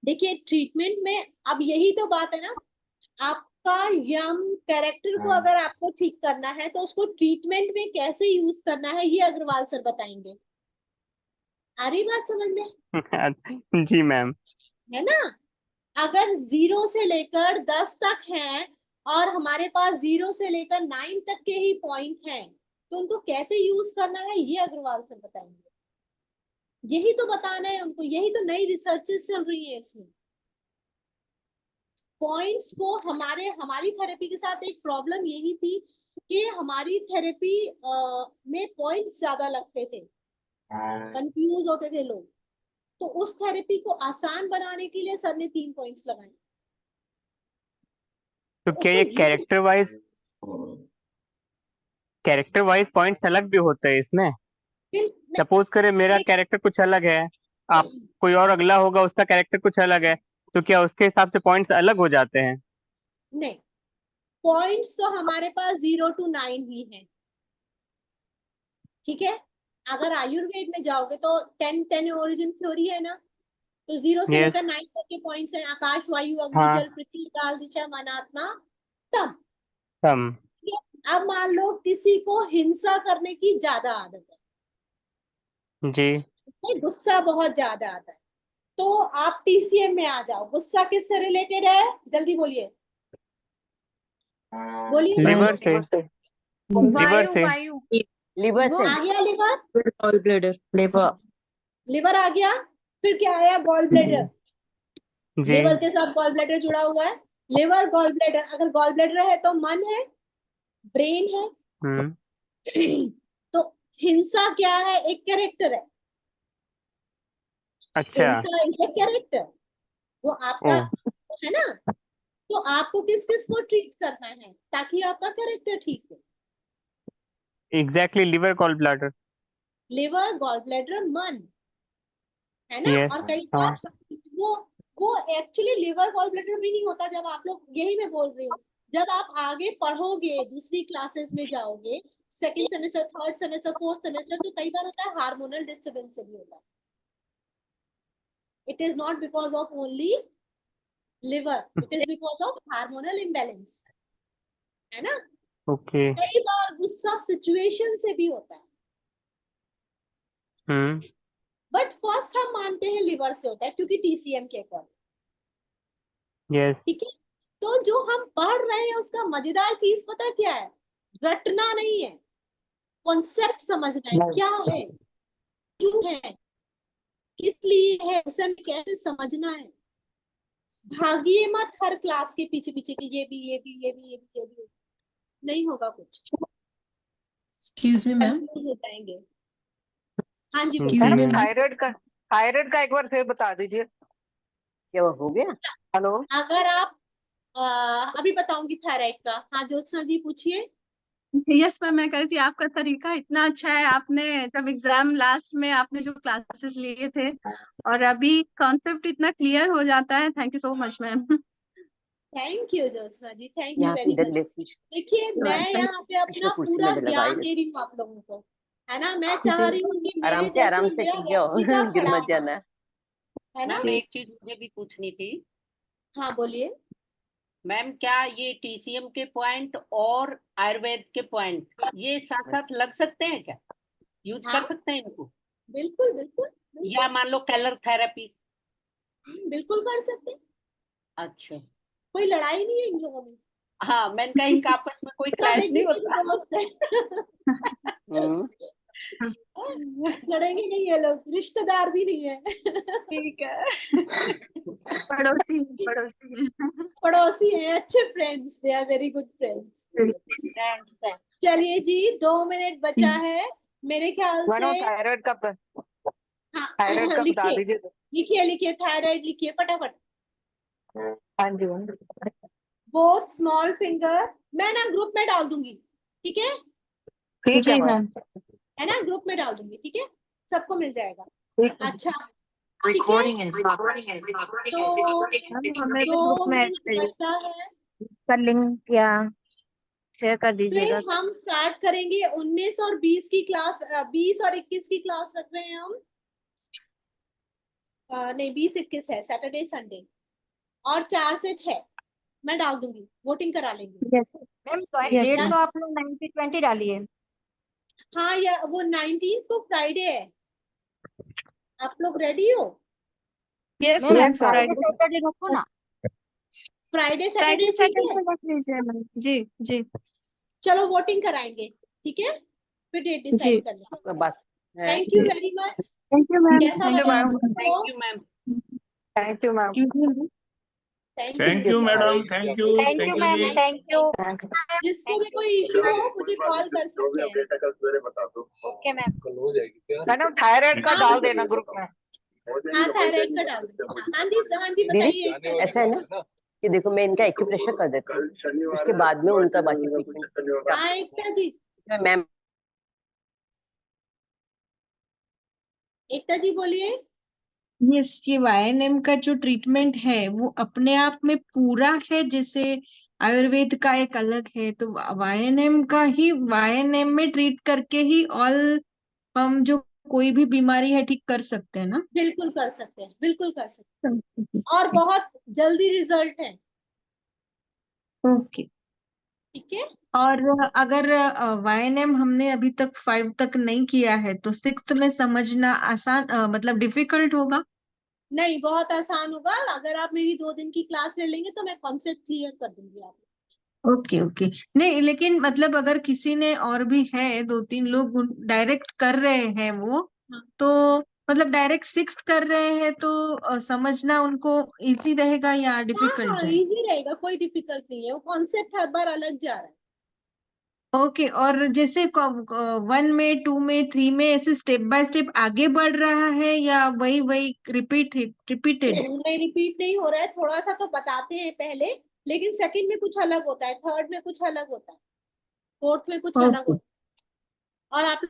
देखिए, ट्रीटमेंट में अब यही तो बात है ना, आपका यम कैरेक्टर को अगर आपको ठीक करना है तो उसको ट्रीटमेंट में कैसे यूज करना है ये अग्रवाल सर बताएंगे। आ रही बात समझ में? जी मैम। है ना, अगर 0 से लेकर 10 तक है और हमारे पास 0 से लेकर 9 तक के ही पॉइंट हैं, तो उनको कैसे यूज करना है ये अग्रवाल सर बताएंगे। यही तो बताना है उनको, यही तो नई रिसर्चेस चल रही है इसमें। पॉइंट्स को हमारी थेरेपी के साथ एक प्रॉब्लम यही थी कि हमारी थेरेपी में पॉइंट्स ज्यादा लगते थे, कंफ्यूज होते थे लोग, तो उस थेरेपी को आसान बनाने के लिए सर ने 3 पॉइंट्स लगाए। तो क्या ये कैरेक्टर वाइज पॉइंट्स अलग भी होते हैं इसमें? सपोज करें मेरा कैरेक्टर कुछ अलग है, आप कोई और अगला होगा उसका कैरेक्टर कुछ अलग है, तो क्या उसके हिसाब से पॉइंट्स अलग हो जाते हैं? नहीं, पॉइंट्स तो हमारे पास 0 to 9 ही हैं। ठीक है, अगर आयुर्वेद में जाओगे तो 10 10 ओरिजिन थ्योरी है ना, तो 0 से Yes. लेकर 9 तक के पॉइंट्स हैं, आकाश, वायु, अग्नि, हाँ. जल, पृथ्वी, काल, दिशा, मन, आत्मा, तम। तम. अब मान लो किसी को हिंसा करने की ज्यादा आदत है, जी. उसको गुस्सा बहुत ज्यादा आता है, तो आप TCM में आ जाओ। गुस्सा किससे रिलेटेड है, जल्दी बोलिए, बोलिए। लिवर से. लिवर से. वायु लिवर वो से आ गया liver, gall bladder liver liver आ गया, फिर क्या आया, गॉल ब्लैडर। जी. लिवर के साथ गॉल ब्लैडर जुड़ा हुआ है, लिवर गॉल ब्लैडर, अगर गॉल ब्लैडर है तो मन है, ब्रेन है। तो हिंसा क्या है, एक कैरेक्टर है। अच्छा. हिंसा इज ए कैरेक्टर, वो आपका है ना। तो आपको किस किस को ट्रीट करना है ताकि आपका कैरेक्टर ठीक हो। Exactly, liver gall bladder. Liver, gall bladder, मन, है ना। Yes. और कई बार वो एक्चुअली लिवर गॉल ब्लैडर भी नहीं होता। जब आप लोग, यही मैं बोल रही हूँ, जब आप आगे पढ़ोगे, दूसरी क्लासेस में जाओगे, second semester, third semester, fourth semester, तो कई बार होता है हार्मोनल डिस्टर्बेंस से भी होता है। It is not because of only liver, it is because of hormonal imbalance, है ना। ओके. कई बार गुस्सा सिचुएशन से भी होता है, बट फर्स्ट हम मानते हैं लिवर से होता है क्योंकि TCM के अकॉर्डिंग। यस. ठीक है, तो जो हम पढ़ रहे हैं उसका मजेदार चीज पता क्या है, रटना नहीं है, कॉन्सेप्ट समझना है, क्या है, क्यों है, किस लिए है, उसे हमें कैसे समझना है। भागिए मत हर क्लास के पीछे पीछे कि ये भी ये भी ये भी ये भी ये भी, नहीं होगा कुछ। एक्सक्यूज मी मैम, हो जाएंगे। हाँ जी, एक्सक्यूज मी मैम, थायराइड का एक बार फिर बता दीजिए। क्या हो गया? हेलो, अगर आप अभी बताऊंगी थायराइड का। हाँ ज्योत्सना जी पूछिए। यस मैम, मैं कह रही थी आपका तरीका इतना अच्छा है। आपने जब एग्जाम लास्ट में आपने जो क्लासेस लिए थे और अभी कॉन्सेप्ट इतना क्लियर हो जाता है। Thank you so much ma'am. Thank you Jyotsna ji, thank you यहाँ वेरी इधर मच। ले देखिए मैं यहाँ पे अपना पूरा ज्ञान दे रही हूँ आप लोगों को, है ना। मैं चाह रही हूँ कि मेरे जैसे आराम से मेरा कीजिए, व्यक्तिगत गिर खड़ा मत जाना। है ना। मैम एक चीज मुझे भी पूछनी थी। हाँ बोलिए मैम, क्या ये TCM के पॉइंट और आयुर्वेद के पॉइंट ये साथ साथ लग सकते हैं क्या, यूज कर सकते हैं इनको? बिल्कुल बिल्कुल, या मान लो कैलर थेरेपी? बिल्कुल कर सकते हैं। अच्छा, कोई लड़ाई नहीं है इन लोगों में। हाँ मैंने कहा इनका आपस में कोई सब क्लैश एक नहीं दूसरे के होता। दोस्त है। लड़ेंगे नहीं ये लोग, रिश्तेदार भी नहीं है। ठीक है। पड़ोसी पड़ोसी हैं, अच्छे friends, they are very good friends. चलिए जी 2 मिनट बचा है मेरे ख्याल से। थायराइड का हाँ बता लिखिए दीजिए। लिखिए लिखिए, थायराइड लिखिए फटाफट। हाँ जी, बोथ स्मॉल फिंगर, मैं ना ग्रुप में डाल दूंगी, ठीक है। ठीक है मैम, है ना, ग्रुप में डाल दूंगी, ठीक है, सबको मिल जाएगा। अच्छा ठीक है, रिकॉर्डिंग तो 2 मिनट बचा है, का लिंक या शेयर कर दीजिएगा। फिर हम स्टार्ट करेंगे 19 और 20 की क्लास, 20 और 21 की क्लास रख रहे हैं हम। नहीं 20-21 है, सैटरडे संडे, और 4 से 6 मैं डाल दूंगी, वोटिंग करा लेंगे। यस मैम, डेट तो आप लोग 19-20 डालिए। हाँ या वो 19 को फ्राइडे है, आप लोग रेडी हो? यस मैम फ्राइडे सैटरडे रखो ना। फ्राइडे सैटरडे ठीक है, रख लीजिए मैम। जी जी, चलो वोटिंग कराएंगे, ठीक है, फिर डेट डिसाइड कर लेंगे। बस। Thank you very much. Thank you ma'am. कैसा लगा आपको? Thank you ma'am. Thank you ma'am. Thank you madam, thank you ma'am, thank you. जिसको भी कोई इश्यू हो मुझे कॉल कर सकते हैं। Okay ma'am. मैडम थायराइड का डाल देना ग्रुप में। हाँ थायराइड का डाल दो। हाँ जी बताइए। ऐसा है ना कि देखो, मैं इनका एक्यूप्रेशर कर देता हूँ, उसके बाद में उनका बाकी ट्रीटमेंट। हाँ एकता जी, मैम एकता जी बोलिए। यस, ये YNM का जो ट्रीटमेंट है वो अपने आप में पूरा है, जैसे आयुर्वेद का एक अलग है, तो YNM का ही YNM में ट्रीट करके ही ऑल हम जो कोई भी बीमारी है ठीक कर सकते हैं ना? बिल्कुल कर सकते हैं, बिल्कुल कर सकते हैं, और बहुत जल्दी रिजल्ट है। ओके। ठीक है। और अगर YNM हमने अभी तक 5 तक नहीं किया है तो 6th में समझना आसान मतलब डिफिकल्ट होगा? नहीं, बहुत आसान होगा। अगर आप मेरी 2 दिन की क्लास ले लेंगे तो मैं कॉन्सेप्ट क्लियर कर दूंगी आपको। Okay okay. नहीं लेकिन मतलब अगर किसी ने और भी है 2-3 लोग डायरेक्ट कर रहे हैं वो, हाँ तो मतलब डायरेक्ट 6th कर रहे हैं तो समझना उनको इजी रहेगा या डिफिकल्ट हाँ, जाएगा? इजी रहेगा, कोई डिफिकल्ट नहीं है। वो कॉन्सेप्ट हर बार अलग जा रहा है। ओके। और जैसे 1 में 2 में 3 में ऐसे स्टेप बाय स्टेप आगे बढ़ रहा है या वही वही रिपीटेड? नहीं, रिपीट नहीं हो रहा है। थोड़ा सा तो बताते हैं पहले, लेकिन सेकंड में कुछ अलग होता है, थर्ड में कुछ अलग होता है, फोर्थ में कुछ अलग ओके। होता है। और आप